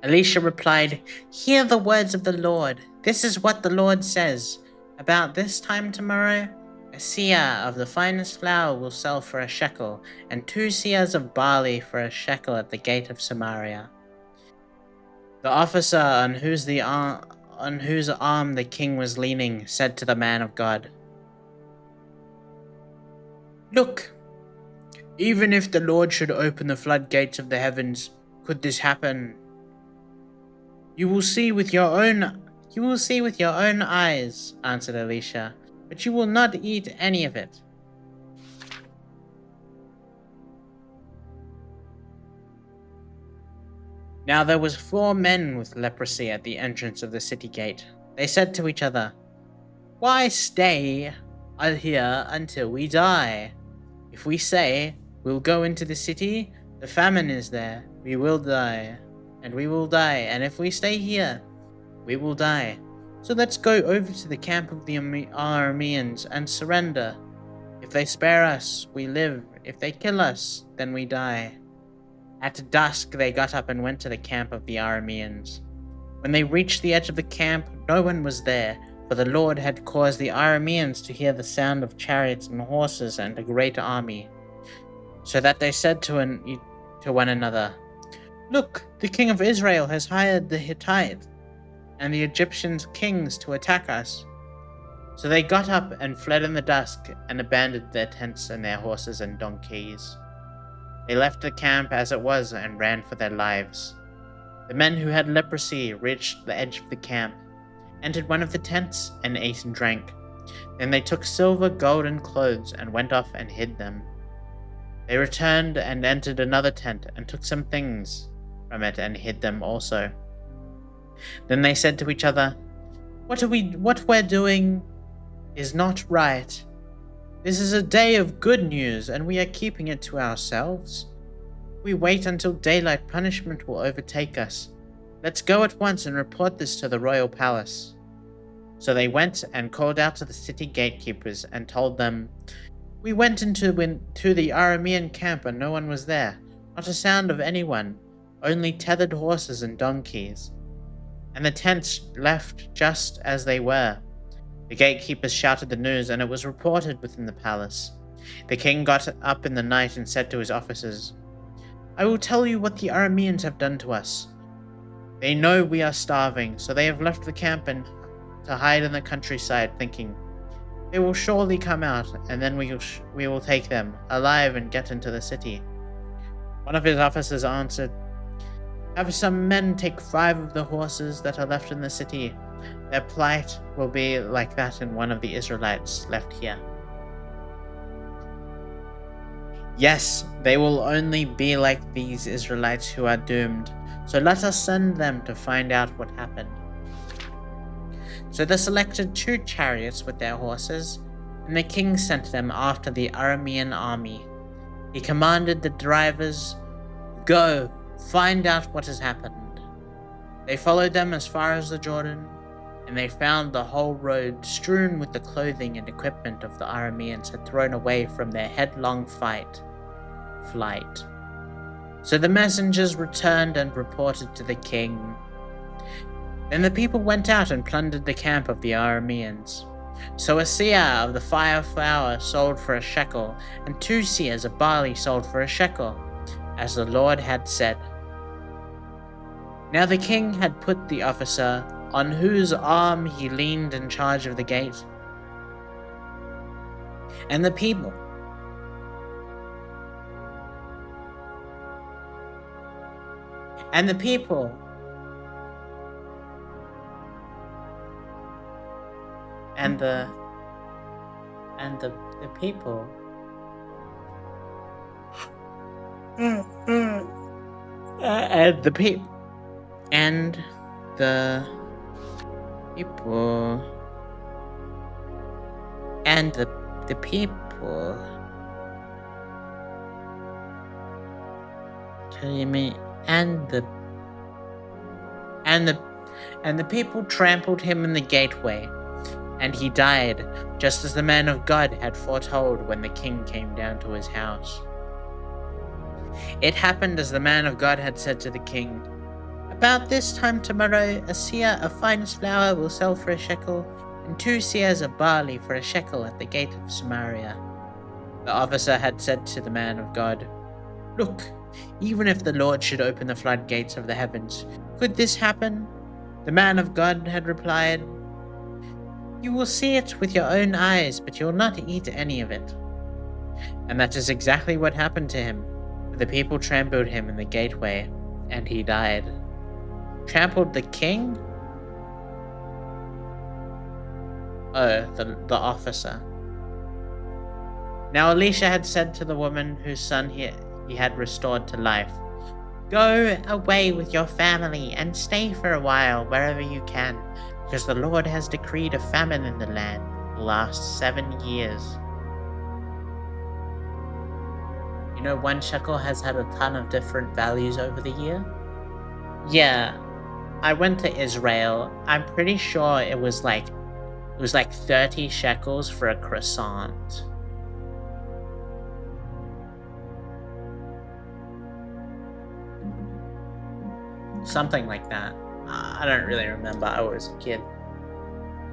[SPEAKER 1] Elisha replied, Hear the words of the Lord. This is what the Lord says. About this time tomorrow, a seah of the finest flour will sell for a shekel, and 2 seahs of barley for a shekel at the gate of Samaria. The officer on whose arm the king was leaning said to the man of God, Look, even if the Lord should open the floodgates of the heavens, could this happen? You will see with your own eyes, answered Elisha, but you will not eat any of it. Now there was 4 men with leprosy at the entrance of the city gate. They said to each other, Why stay here until we die? If we say, We'll go into the city, the famine is there, we will die. And we will die, and if we stay here, we will die. So let's go over to the camp of the Arameans and surrender. If they spare us, we live. If they kill us, then we die." At dusk, they got up and went to the camp of the Arameans. When they reached the edge of the camp, no one was there, for the Lord had caused the Arameans to hear the sound of chariots and horses and a great army. So that they said to one another, "Look, the king of Israel has hired the Hittite and the Egyptian kings to attack us." So they got up and fled in the dusk and abandoned their tents and their horses and donkeys. They left the camp as it was and ran for their lives. The men who had leprosy reached the edge of the camp, entered one of the tents, and ate and drank. Then they took silver, gold, and clothes and went off and hid them. They returned and entered another tent and took some things from it and hid them also. Then they said to each other, What we're doing is not right. This is a day of good news, and we are keeping it to ourselves. If we wait until daylight, punishment will overtake us. Let's go at once and report this to the royal palace." So they went and called out to the city gatekeepers and told them, "We went to the Aramean camp and no one was there, not a sound of anyone, only tethered horses and donkeys. And the tents left just as they were." The gatekeepers shouted the news, and it was reported within the palace. The king got up in the night and said to his officers, "I will tell you what the Arameans have done to us. They know we are starving, so they have left the camp and to hide in the countryside, thinking, they will surely come out, and then we will take them alive and get into the city." One of his officers answered, "Have some men take 5 of the horses that are left in the city. Their plight will be like that in one of the Israelites left here." Yes, they will only be like these Israelites who are doomed, so let us send them to find out what happened. So they selected 2 chariots with their horses, and the king sent them after the Aramean army. He commanded the drivers, "Go, find out what has happened." They followed them as far as the Jordan, and they found the whole road strewn with the clothing and equipment of the Arameans had thrown away from their headlong flight. So the messengers returned and reported to the king. Then the people went out and plundered the camp of the Arameans. So a seah of the fire flour sold for a shekel, and 2 seahs of barley sold for a shekel, as the Lord had said. Now the king had put the officer on whose arm he leaned in charge of the gate. And the people and the people people trampled him in the gateway, and he died, just as the man of God had foretold when the king came down to his house. It happened as the man of God had said to the king, "About this time tomorrow, a seah of finest flour will sell for a shekel, and 2 seahs of barley for a shekel at the gate of Samaria." The officer had said to the man of God, "Look, even if the Lord should open the floodgates of the heavens, could this happen?" The man of God had replied, "You will see it with your own eyes, but you will not eat any of it." And that is exactly what happened to him. The people trampled him in the gateway, and he died. Trampled the king? Oh, the officer. Now Elisha had said to the woman whose son he had restored to life, "Go away with your family and stay for a while wherever you can, because the Lord has decreed a famine in the land the last 7 years." You know, 1 shekel has had a ton of different values over the year? Yeah, I went to Israel. I'm pretty sure it was like 30 shekels for a croissant. Something like that. I don't really remember. I was a kid.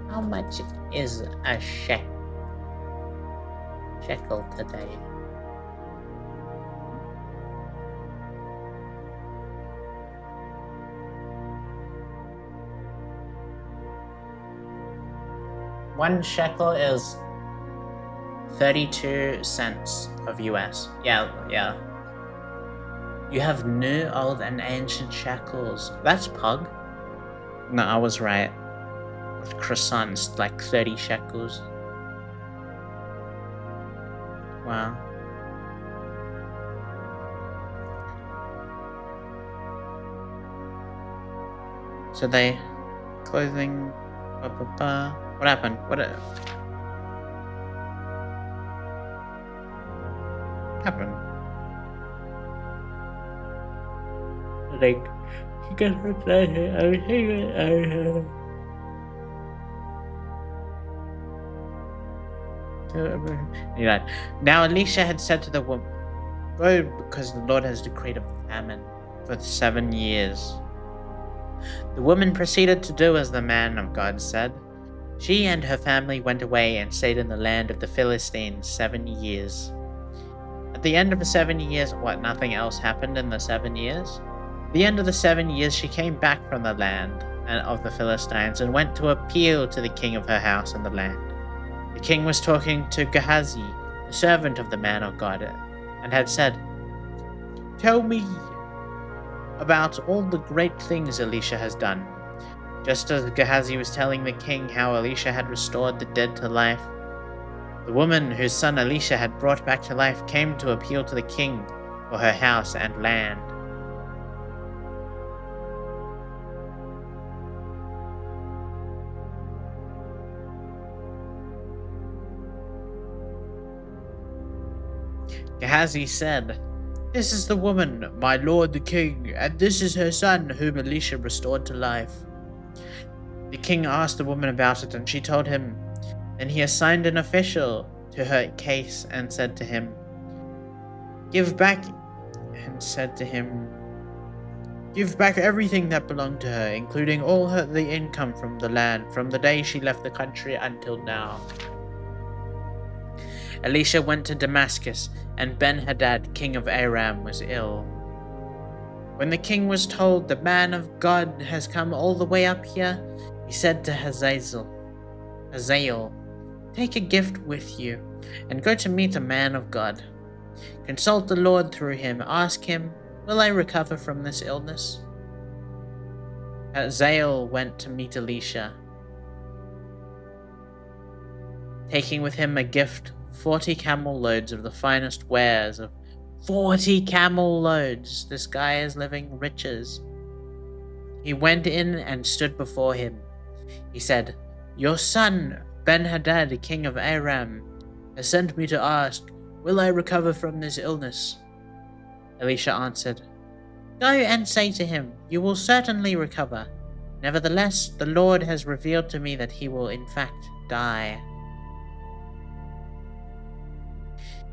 [SPEAKER 1] How much is a shekel today? One shekel is 32 cents of US. Yeah. You have new, old, and ancient shekels. That's pug. No, I was right. With croissants, like 30 shekels. Wow. So they clothing. What happened? What happened? Like, you can Now Elisha had said to the woman, "Go, because the Lord has decreed a famine for 7 years." The woman proceeded to do as the man of God said. She and her family went away and stayed in the land of the Philistines 7 years. At the end of the 7 years, nothing else happened in the 7 years? At the end of the 7 years, she came back from the land of the Philistines and went to appeal to the king of her house in the land. The king was talking to Gehazi, the servant of the man of God, and had said, "Tell me about all the great things Elisha has done." Just as Gehazi was telling the king how Elisha had restored the dead to life, the woman whose son Elisha had brought back to life came to appeal to the king for her house and land. Gehazi said, "This is the woman, my lord the king, and this is her son whom Elisha restored to life." The king asked the woman about it, and she told him. Then he assigned an official to her case and said to him, Give back everything that belonged to her, including all the income from the land, from the day she left the country until now." Elisha went to Damascus, and Ben-Hadad, king of Aram, was ill. When the king was told, "The man of God has come all the way up here," he said to Hazael, "Take a gift with you, and go to meet a man of God. Consult the Lord through him. Ask him, 'Will I recover from this illness?'" Hazael went to meet Elisha, taking with him a gift, 40 camel loads of the finest wares of 40 camel loads. This guy is living riches. He went in and stood before him. He said, "Your son, Ben-Hadad, king of Aram, has sent me to ask, 'Will I recover from this illness?'" Elisha answered, "Go and say to him, 'You will certainly recover. Nevertheless, the Lord has revealed to me that he will in fact die.'"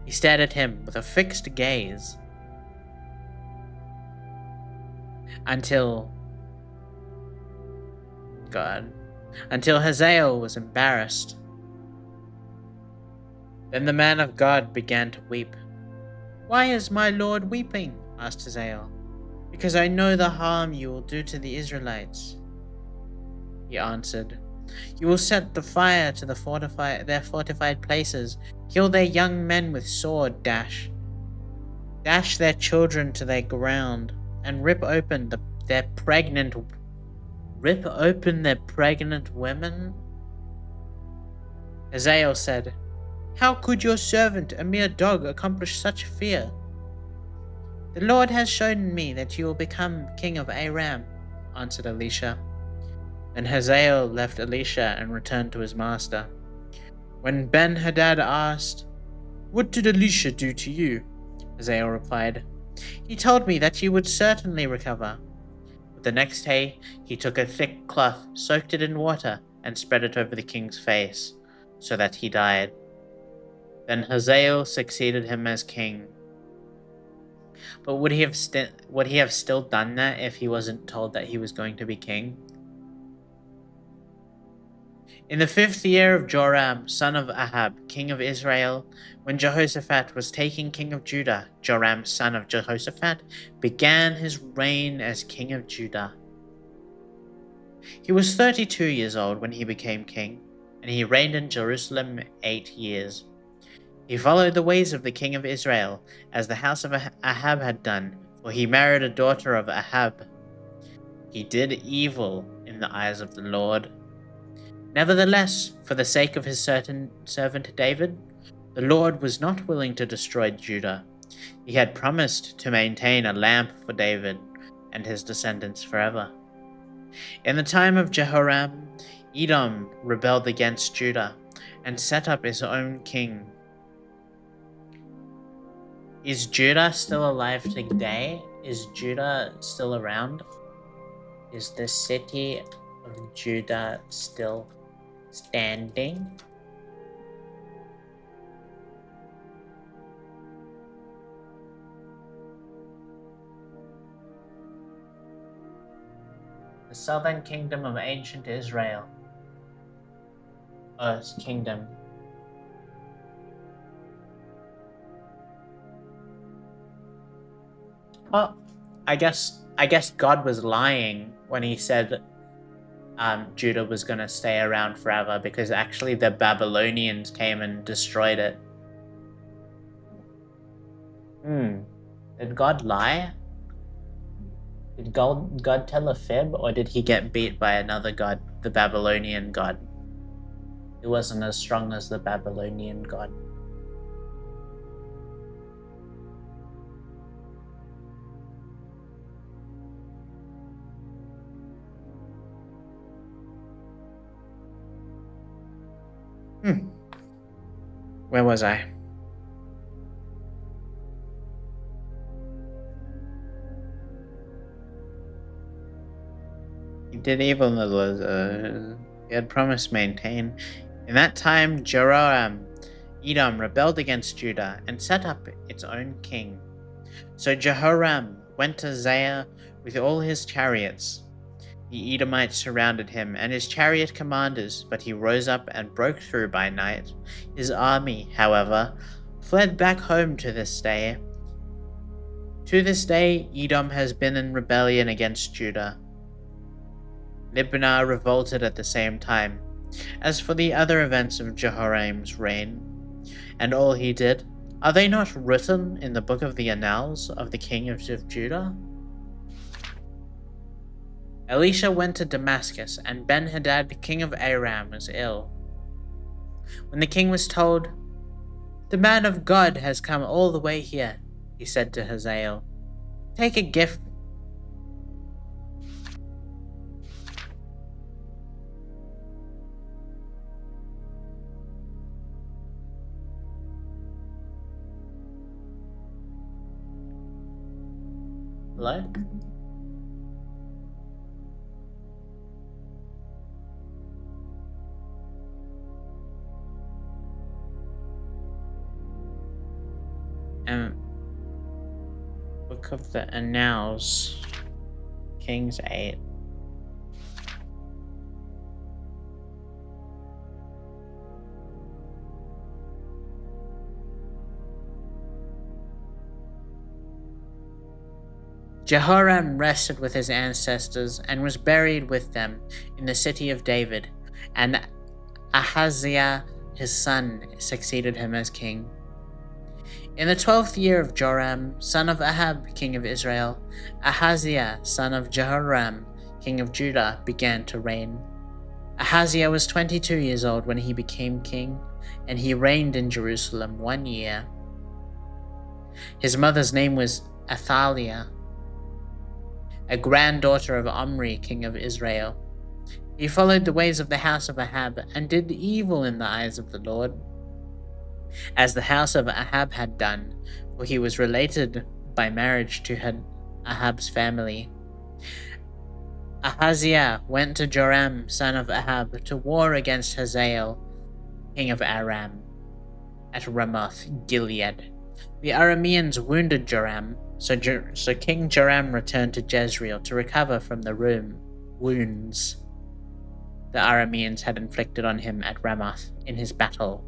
[SPEAKER 1] He stared at him with a fixed gaze until Hazael was embarrassed. Then the man of God began to weep. "Why is my Lord weeping?" asked Hazael. "Because I know the harm you will do to the Israelites." He answered, "You will set the fire to their fortified places, kill their young men with sword, dash their children to their ground, and rip open their pregnant women." Hazael said, "How could your servant, a mere dog, accomplish such fear?" "The Lord has shown me that you will become king of Aram," answered Elisha. Then Hazael left Elisha and returned to his master. When Ben-Hadad asked, "What did Elisha do to you?" Hazael replied, "He told me that you would certainly recover." But the next day he took a thick cloth, soaked it in water, and spread it over the king's face, so that he died. Then Hazael succeeded him as king. But would he have still done that if he wasn't told that he was going to be king? In the 5th year of Joram, son of Ahab, king of Israel, when Jehoshaphat was taken king of Judah, Joram, son of Jehoshaphat, began his reign as king of Judah. He was 32 years old when he became king, and he reigned in Jerusalem 8 years. He followed the ways of the king of Israel, as the house of Ahab had done, for he married a daughter of Ahab. He did evil in the eyes of the Lord. Nevertheless, for the sake of his servant David, the Lord was not willing to destroy Judah. He had promised to maintain a lamp for David and his descendants forever. In the time of Jehoram, Edom rebelled against Judah and set up his own king. Is Judah still alive today? Is Judah still around? Is the city of Judah still standing? The southern kingdom of ancient Israel. Earth's kingdom. Well, I guess God was lying when he said Judah was going to stay around forever, because actually the Babylonians came and destroyed it. Did God lie? Did God tell a fib, or did he get beat by another god, the Babylonian god? He wasn't as strong as the Babylonian god. Where was I? He did evil in the Lord. He had promised maintain. In that time, Jehoram, Edom rebelled against Judah and set up its own king. So Jehoram went to Zair with all his chariots. The Edomites surrounded him and his chariot commanders, but he rose up and broke through by night. His army, however, fled back home to this day. To this day, Edom has been in rebellion against Judah. Libnah revolted at the same time. As for the other events of Jehoram's reign, and all he did, are they not written in the book of the Annals of the king of Judah? Elisha went to Damascus, and Ben-Hadad, king of Aram, was ill. When the king was told, "The man of God has come all the way here," he said to Hazael, "Take a gift." Hello? Book of the Annals, Kings 8. Jehoram rested with his ancestors and was buried with them in the city of David, and Ahaziah his son succeeded him as king. In the 12th year of Joram, son of Ahab, king of Israel, Ahaziah, son of Jehoram, king of Judah, began to reign. Ahaziah was 22 years old when he became king, and he reigned in Jerusalem 1 year. His mother's name was Athaliah, a granddaughter of Omri, king of Israel. He followed the ways of the house of Ahab, and did evil in the eyes of the Lord, as the house of Ahab had done, for he was related by marriage to Ahab's family. Ahaziah went to Joram, son of Ahab, to war against Hazael, king of Aram, at Ramoth Gilead. The Arameans wounded Joram, so King Joram returned to Jezreel to recover from the wounds the Arameans had inflicted on him at Ramoth in his battle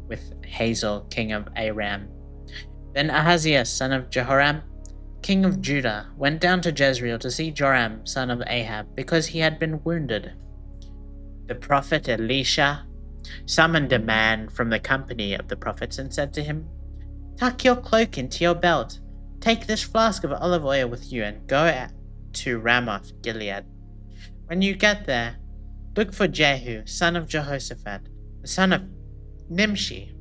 [SPEAKER 1] with Hazael, king of Aram. Then Ahaziah, son of Jehoram, king of Judah, went down to Jezreel to see Joram, son of Ahab, because he had been wounded. The prophet Elisha summoned a man from the company of the prophets and said to him, "Tuck your cloak into your belt, take this flask of olive oil with you, and go to Ramoth Gilead. When you get there, look for Jehu, son of Jehoshaphat, the son of Nimshi.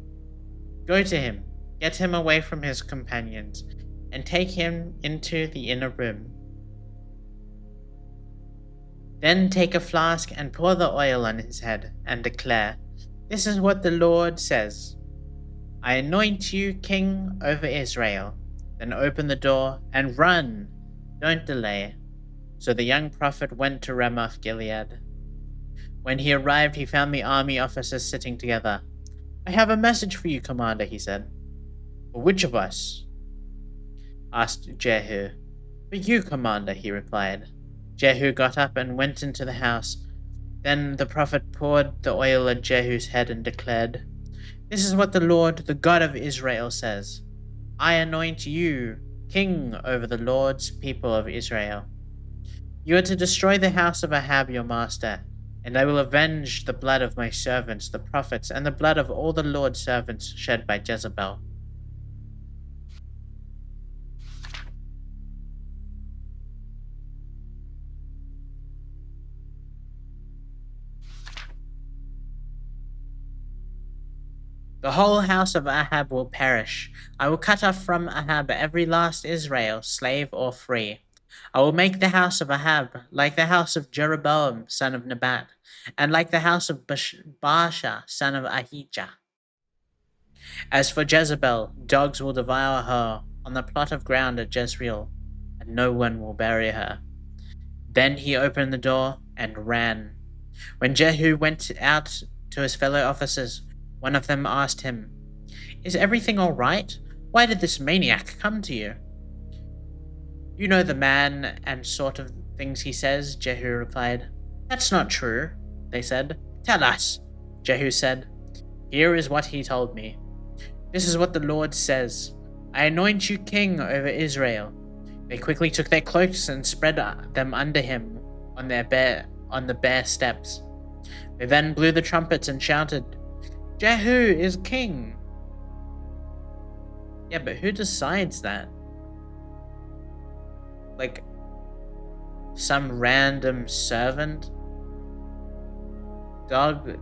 [SPEAKER 1] Go to him, get him away from his companions, and take him into the inner room. Then take a flask and pour the oil on his head, and declare, 'This is what the Lord says. I anoint you king over Israel.' Then open the door and run. Don't delay." So the young prophet went to Ramoth Gilead. When he arrived, he found the army officers sitting together. "I have a message for you, Commander," he said. "For which of us?" asked Jehu. "For you, Commander," he replied. Jehu got up and went into the house. Then the prophet poured the oil on Jehu's head and declared, "This is what the Lord, the God of Israel, says. I anoint you king over the Lord's people of Israel. You are to destroy the house of Ahab your master, and I will avenge the blood of my servants, the prophets, and the blood of all the Lord's servants shed by Jezebel." "The whole house of Ahab will perish. I will cut off from Ahab every last Israel, slave or free. I will make the house of Ahab like the house of Jeroboam, son of Nebat, and like the house of Baasha, son of Ahijah. As for Jezebel, dogs will devour her on the plot of ground at Jezreel, and no one will bury her." Then he opened the door and ran. When Jehu went out to his fellow officers, one of them asked him, "Is everything all right? Why did this maniac come to you?" "You know the man and sort of things he says," Jehu replied. "That's not true," they said. "Tell us." Jehu said, "Here is what he told me. This is what the Lord says. I anoint you king over Israel." They quickly took their cloaks and spread them under him on the bare steps. They then blew the trumpets and shouted, "Jehu is king." Yeah, but who decides that? Like, some random servant dog,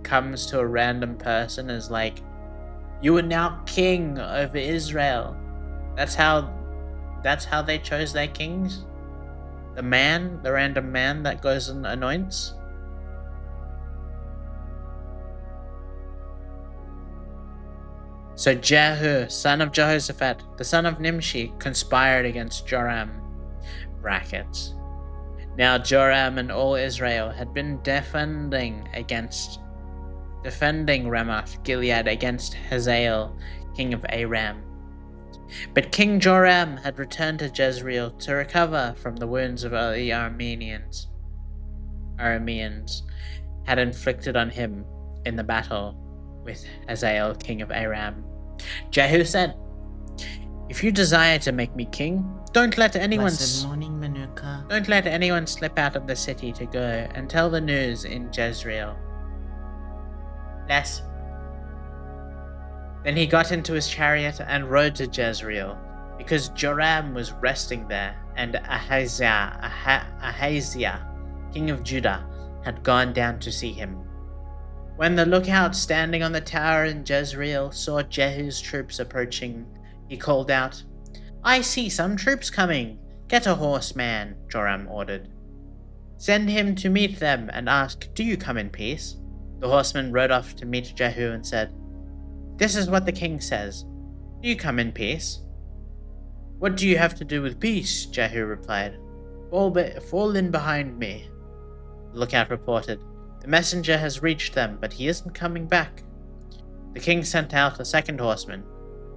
[SPEAKER 1] comes to a random person as "You are now king over Israel." That's how they chose their kings? The random man that goes and anoints? So Jehu, son of Jehoshaphat, the son of Nimshi, conspired against Joram. Brackets. Now Joram and all Israel had been defending Ramoth Gilead against Hazael, king of Aram. But King Joram had returned to Jezreel to recover from the wounds of the Arameans had inflicted on him in the battle with Hazael, king of Aram. Jehu said, "If you desire to make me king, don't let anyone slip out of the city to go and tell the news in Jezreel." Less. Then he got into his chariot and rode to Jezreel, because Joram was resting there, and Ahaziah, king of Judah, had gone down to see him. When the lookout standing on the tower in Jezreel saw Jehu's troops approaching, he called out, "I see some troops coming. Get a horseman," Joram ordered. "Send him to meet them and ask, 'Do you come in peace?'" The horseman rode off to meet Jehu and said, "This is what the king says. Do you come in peace?" "What do you have to do with peace?" Jehu replied. Fall in behind me." The lookout reported, "The messenger has reached them, but he isn't coming back." The king sent out a second horseman.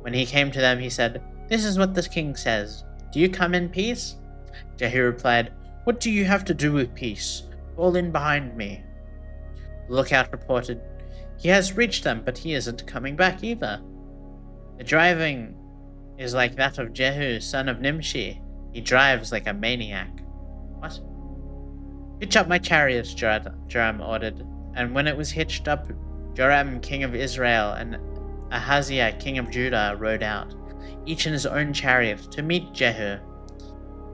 [SPEAKER 1] When he came to them, he said, "This is what the king says. Do you come in peace?" Jehu replied, "What do you have to do with peace? Fall in behind me." The lookout reported, "He has reached them, but he isn't coming back either. The driving is like that of Jehu, son of Nimshi. He drives like a maniac." What? "Hitch up my chariot," Joram ordered. And when it was hitched up, Joram, king of Israel, and Ahaziah, king of Judah, rode out, each in his own chariot, to meet Jehu.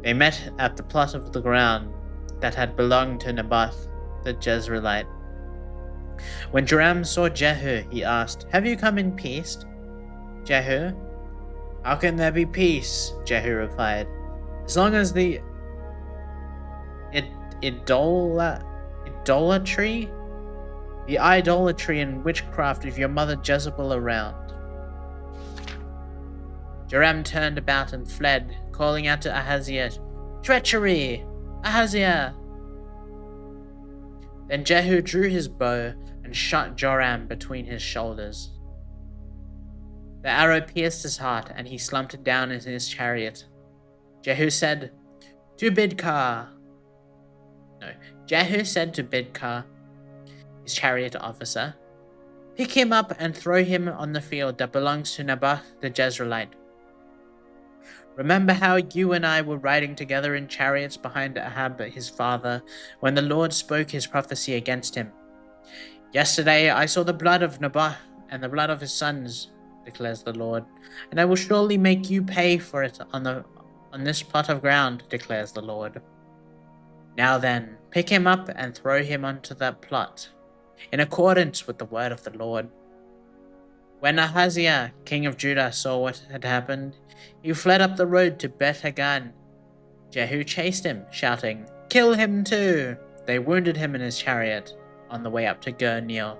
[SPEAKER 1] They met at the plot of the ground that had belonged to Naboth the Jezreelite. When Joram saw Jehu, he asked, "Have you come in peace, Jehu?" "How can there be peace?" Jehu replied. "As long as the idolatry and witchcraft of your mother Jezebel around." Joram turned about and fled, calling out to Ahaziah, "Treachery! Ahaziah!" Then Jehu drew his bow and shot Joram between his shoulders. The arrow pierced his heart, and he slumped down in his chariot. Jehu said to Bidkar, his chariot officer, "Pick him up and throw him on the field that belongs to Naboth the Jezreelite. Remember how you and I were riding together in chariots behind Ahab his father, when the Lord spoke his prophecy against him. Yesterday I saw the blood of Naboth and the blood of his sons, declares the Lord, and I will surely make you pay for it on this plot of ground, declares the Lord. Now then, pick him up and throw him onto that plot, in accordance with the word of the Lord." When Ahaziah, king of Judah, saw what had happened, he fled up the road to Beth Hagan. Jehu chased him, shouting, "Kill him too!" They wounded him in his chariot on the way up to Gur near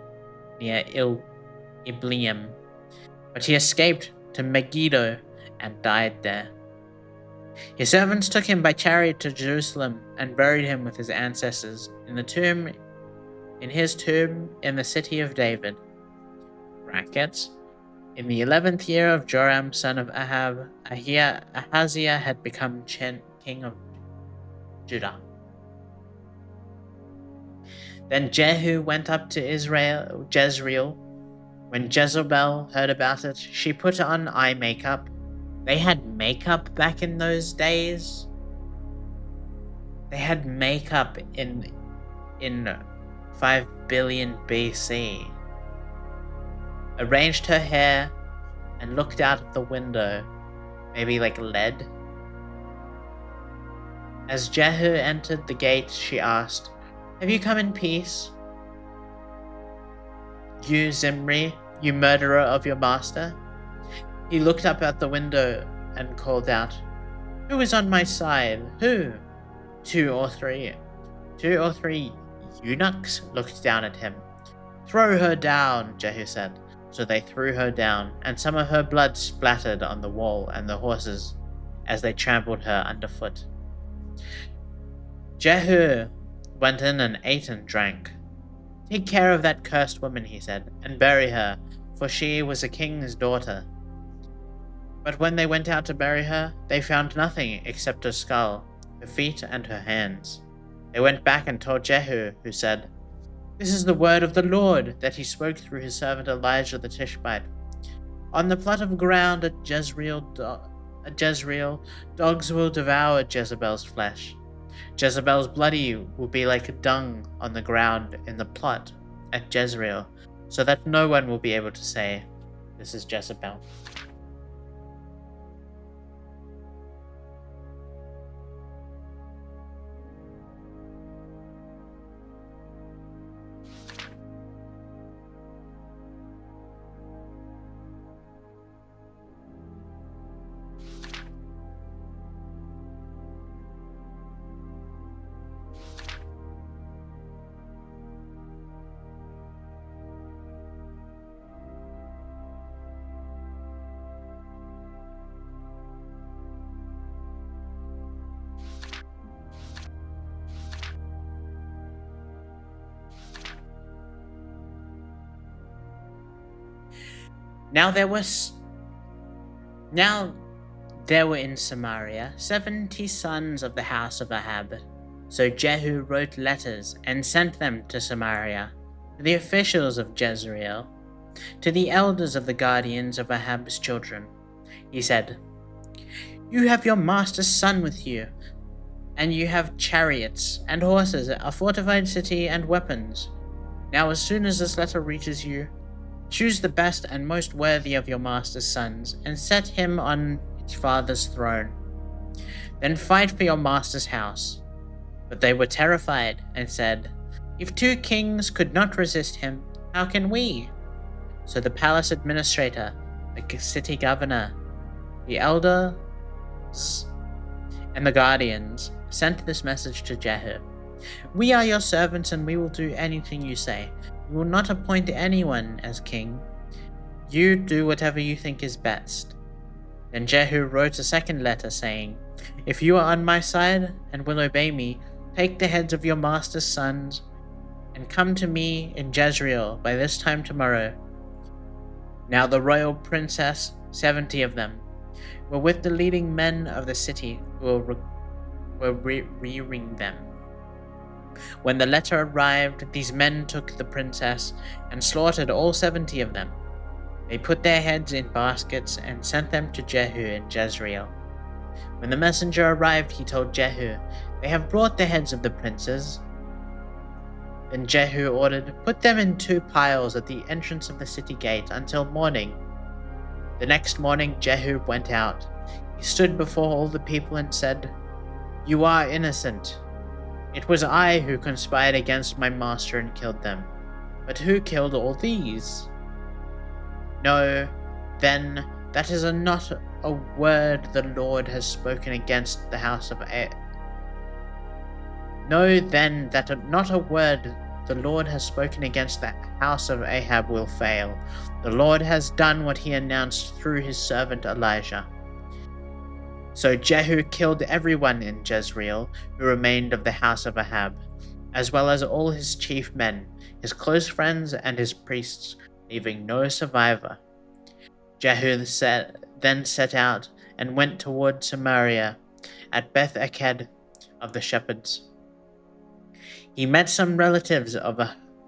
[SPEAKER 1] Ibleam, but he escaped to Megiddo and died there. His servants took him by chariot to Jerusalem and buried him with his ancestors in his tomb in the city of David. Brackets. In the 11th year of Joram, son of Ahab, Ahaziah had become king of Judah. Then Jehu went up to Jezreel. When Jezebel heard about it, she put on eye makeup. They had makeup back in those days. They had makeup in 5 billion BC. Arranged her hair and looked out of the window, maybe like lead. As Jehu entered the gate, she asked, "Have you come in peace? You, Zimri, you murderer of your master?" He looked up at the window and called out, "Who is on my side? Who?" Two or three eunuchs looked down at him. "Throw her down," Jehu said. So they threw her down, and some of her blood splattered on the wall and the horses as they trampled her underfoot. Jehu went in and ate and drank. "Take care of that cursed woman," he said, "and bury her, for she was a king's daughter." But when they went out to bury her, they found nothing except her skull, her feet, and her hands. They went back and told Jehu, who said, "This is the word of the Lord that he spoke through his servant Elijah the Tishbite. On the plot of ground at Jezreel, dogs will devour Jezebel's flesh. Jezebel's bloody will be like dung on the ground in the plot at Jezreel, so that no one will be able to say, 'This is Jezebel.'" Now there was Now there were in Samaria 70 sons of the house of Ahab. So Jehu wrote letters and sent them to Samaria, to the officials of Jezreel, to the elders of the guardians of Ahab's children. He said, "You have your master's son with you, and you have chariots and horses, a fortified city, and weapons. Now as soon as this letter reaches you, choose the best and most worthy of your master's sons, and set him on his father's throne. Then fight for your master's house." But they were terrified and said, "If two kings could not resist him, how can we?" So the palace administrator, the city governor, the elders, and the guardians sent this message to Jehu. "We are your servants, and we will do anything you say. We will not appoint anyone as king. You do whatever you think is best." Then Jehu wrote a second letter saying, "If you are on my side and will obey me, take the heads of your master's sons and come to me in Jezreel by this time tomorrow." Now the royal princess, 70 of them, were with the leading men of the city who were rearing them. When the letter arrived, these men took the princess and slaughtered all 70 of them. They put their heads in baskets and sent them to Jehu in Jezreel. When the messenger arrived, he told Jehu, "They have brought the heads of the princes." Then Jehu ordered, "Put them in 2 piles at the entrance of the city gate until morning." The next morning Jehu went out. He stood before all the people and said, "You are innocent. It was I who conspired against my master and killed them. But who killed all these? No, then, that is not a word the Lord has spoken against the house of Know then that not a word the Lord has spoken against the house of Ahab will fail. The Lord has done what he announced through his servant Elijah." So Jehu killed everyone in Jezreel who remained of the house of Ahab, as well as all his chief men, his close friends, and his priests, leaving no survivor. Jehu then set out and went toward Samaria at Beth Eked of the shepherds. He met some relatives of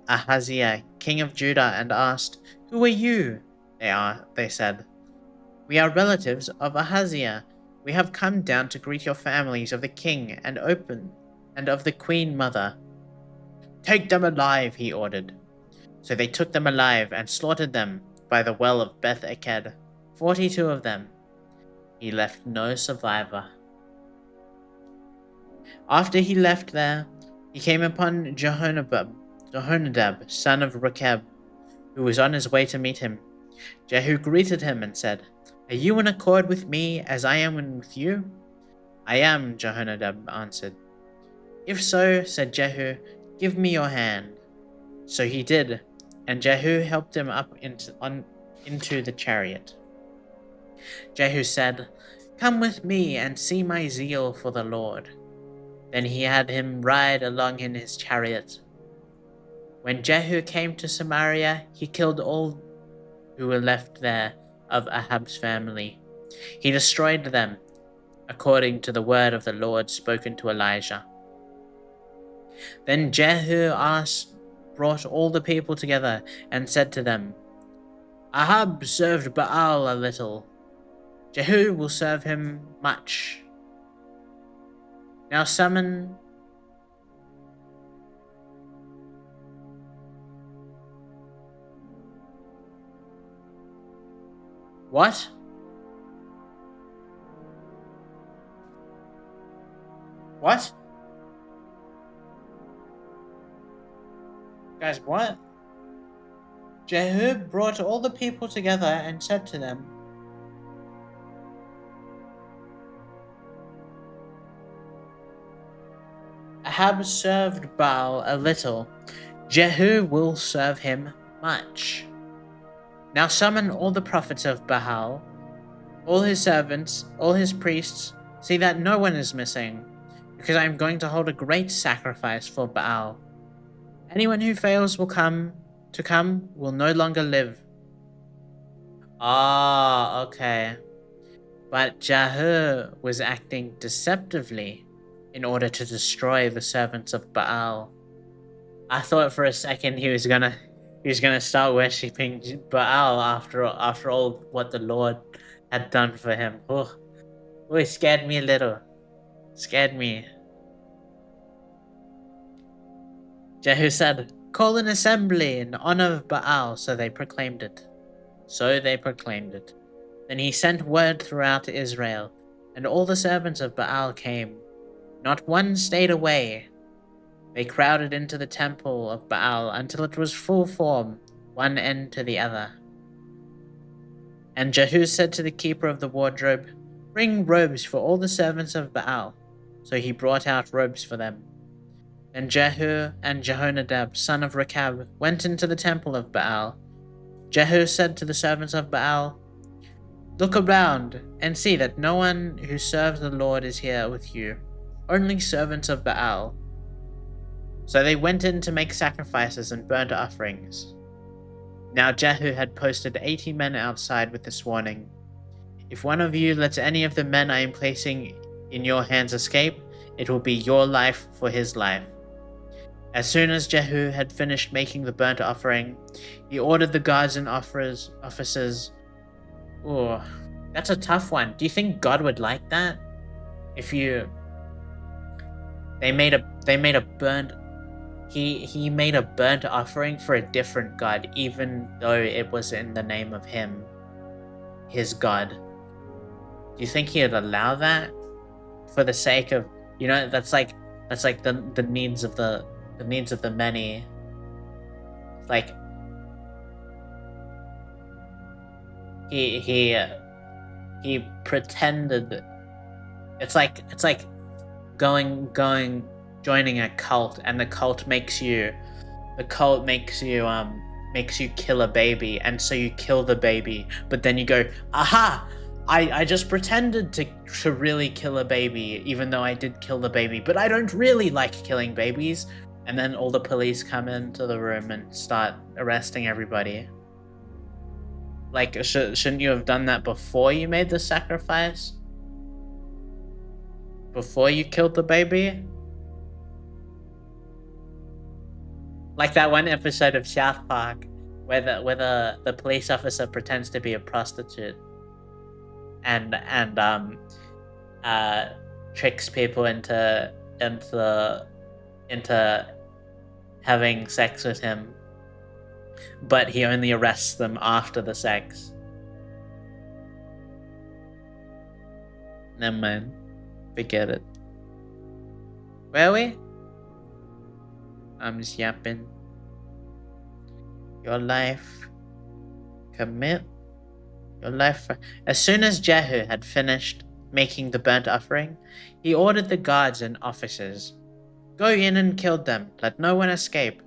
[SPEAKER 1] Ahaziah, king of Judah, and asked, "Who are you?" They said, "We are relatives of Ahaziah. We have come down to greet your families of the king and of the queen mother." "Take them alive," he ordered. So they took them alive and slaughtered them by the well of Beth Eked, 42 of them. He left no survivor. After he left there, he came upon Jehonadab, son of Rechab, who was on his way to meet him. Jehu greeted him and said, "Are you in accord with me as I am with you?" "I am," Jehonadab answered. "If so," said Jehu, "give me your hand." So he did, and Jehu helped him up into the chariot. Jehu said, "Come with me and see my zeal for the Lord." Then he had him ride along in his chariot. When Jehu came to Samaria, he killed all who were left there of Ahab's family. He destroyed them, according to the word of the Lord spoken to Elijah. Then Jehu brought all the people together and said to them, "Ahab served Baal a little. Jehu will serve him much. Now summon What? What? Guys, what? Jehu brought all the people together and said to them, "Ahab served Baal a little. Jehu will serve him much. Now summon all the prophets of Baal, all his servants, all his priests, see that no one is missing, because I am going to hold a great sacrifice for Baal. Anyone who fails will no longer live." Ah, okay. But Jehu was acting deceptively in order to destroy the servants of Baal. I thought for a second he was gonna start worshipping Baal after all what the Lord had done for him. Oh, it scared me a little. Scared me. Jehu said, "Call an assembly in honor of Baal," so they proclaimed it. Then he sent word throughout Israel, and all the servants of Baal came. Not one stayed away. They crowded into the temple of Baal until it was full form, one end to the other. And Jehu said to the keeper of the wardrobe, "Bring robes for all the servants of Baal." So he brought out robes for them. Then Jehu and Jehonadab, son of Rechab, went into the temple of Baal. Jehu said to the servants of Baal, "Look around and see that no one who serves the Lord is here with you, only servants of Baal." So they went in to make sacrifices and burnt offerings. Now Jehu had posted 80 men outside with this warning: "If one of you lets any of the men I am placing in your hands escape, it will be your life for his life." As soon as Jehu had finished making the burnt offering, he ordered the guards and officers. Oh, that's a tough one. Do you think God would like that? If they made a burnt he made a burnt offering for a different god, even though it was in the name of him, his god. Do you think he'd allow that for the sake of, that's like the needs of the many. Like he pretended. It's like joining a cult, and the cult makes you kill a baby, and so you kill the baby, but then you go, "Aha! I just pretended to really kill a baby, even though I did kill the baby, but I don't really like killing babies." And then all the police come into the room and start arresting everybody. Like, shouldn't you have done that before you made the sacrifice? Before you killed the baby? Like that one episode of South Park where the police officer pretends to be a prostitute and tricks people into having sex with him, but he only arrests them after the sex. Never mind. Forget it. Where are we? I'm just yapping. Your life. Commit your life. As soon as Jehu had finished making the burnt offering, he ordered the guards and officers, "Go in and kill them. Let no one escape."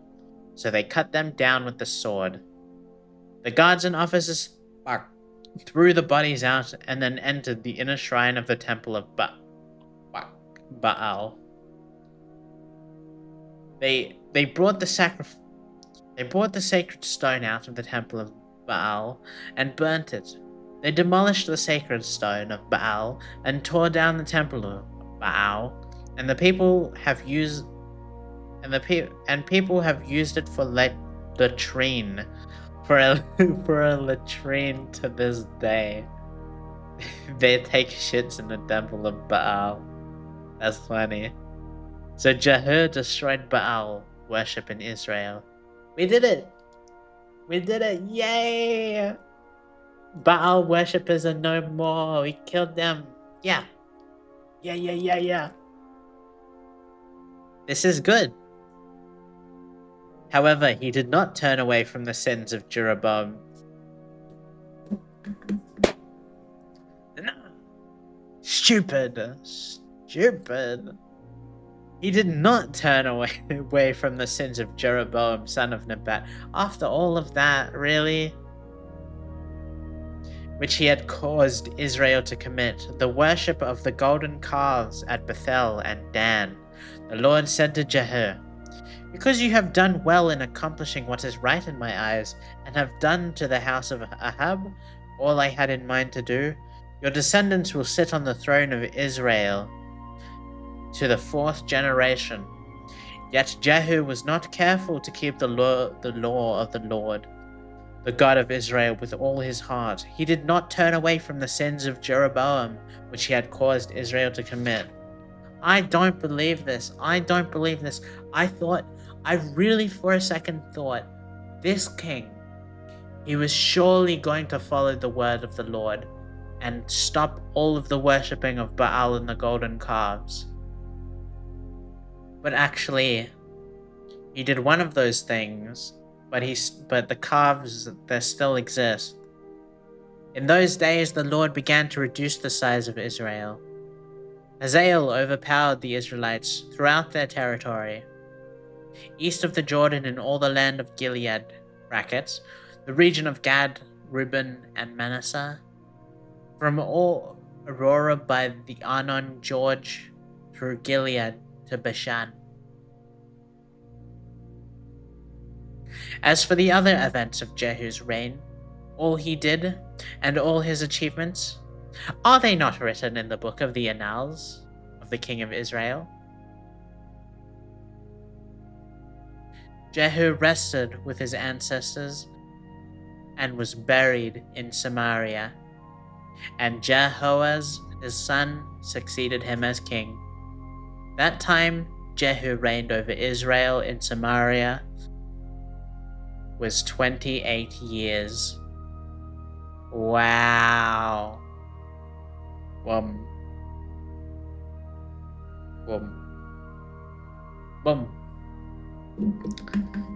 [SPEAKER 1] So they cut them down with the sword. The guards and officers threw the bodies out and then entered the inner shrine of the temple of Baal. They brought the sacred stone out of the temple of Baal and burnt it. They demolished the sacred stone of Baal and tore down the temple of Baal, and people have used it for latrine, for a latrine to this day. They take shits in the temple of Baal. That's funny. So Jehu destroyed Baal worship in Israel. We did it! We did it! Yay! Baal worshippers are no more. We killed them. Yeah. Yeah. This is good. However, he did not turn away from the sins of Jeroboam. No. Stupid. He did not turn away from the sins of Jeroboam, son of Nebat. After all of that, really? Which he had caused Israel to commit, the worship of the golden calves at Bethel and Dan. The Lord said to Jehu, "Because you have done well in accomplishing what is right in my eyes, and have done to the house of Ahab all I had in mind to do, Your descendants will sit on the throne of Israel to the 4th generation. Yet Jehu was not careful to keep the law of the Lord, the God of Israel, with all his heart. He did not turn away from the sins of Jeroboam, which he had caused Israel to commit. I don't believe this. I don't believe this. I really for a second thought, this king, he was surely going to follow the word of the Lord and stop all of the worshipping of Baal and the golden calves. But actually, he did one of those things, but the calves, they still exist. In those days, the Lord began to reduce the size of Israel. Hazael overpowered the Israelites throughout their territory. East of the Jordan in all the land of Gilead, brackets, the region of Gad, Reuben, and Manasseh, from all Aurora by the Arnon Gorge through Gilead to Bashan. As for the other events of Jehu's reign, all he did, and all his achievements, are they not written in the book of the Annals of the king of Israel? Jehu rested with his ancestors and was buried in Samaria, and Jehoahaz his son succeeded him as king. That time Jehu reigned over Israel in Samaria was 28 years. Wow. Boom.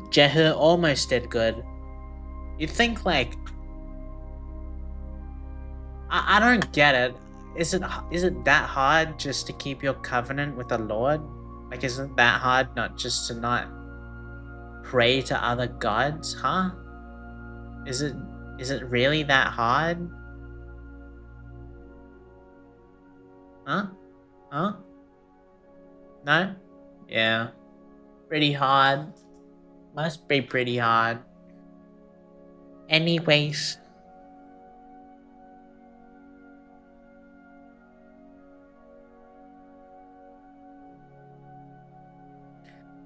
[SPEAKER 1] Jehu almost did good. You'd think, like, I don't get it. Is it that hard just to keep your covenant with the Lord? Like, is it that hard not just to not pray to other gods, huh? Is it really that hard? Huh? No? Yeah. Pretty hard. Must be pretty hard. Anyways.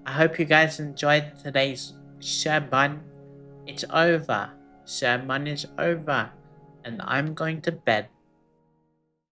[SPEAKER 1] I hope you guys enjoyed today's sermon. It's over. Sermon is over. And I'm going to bed.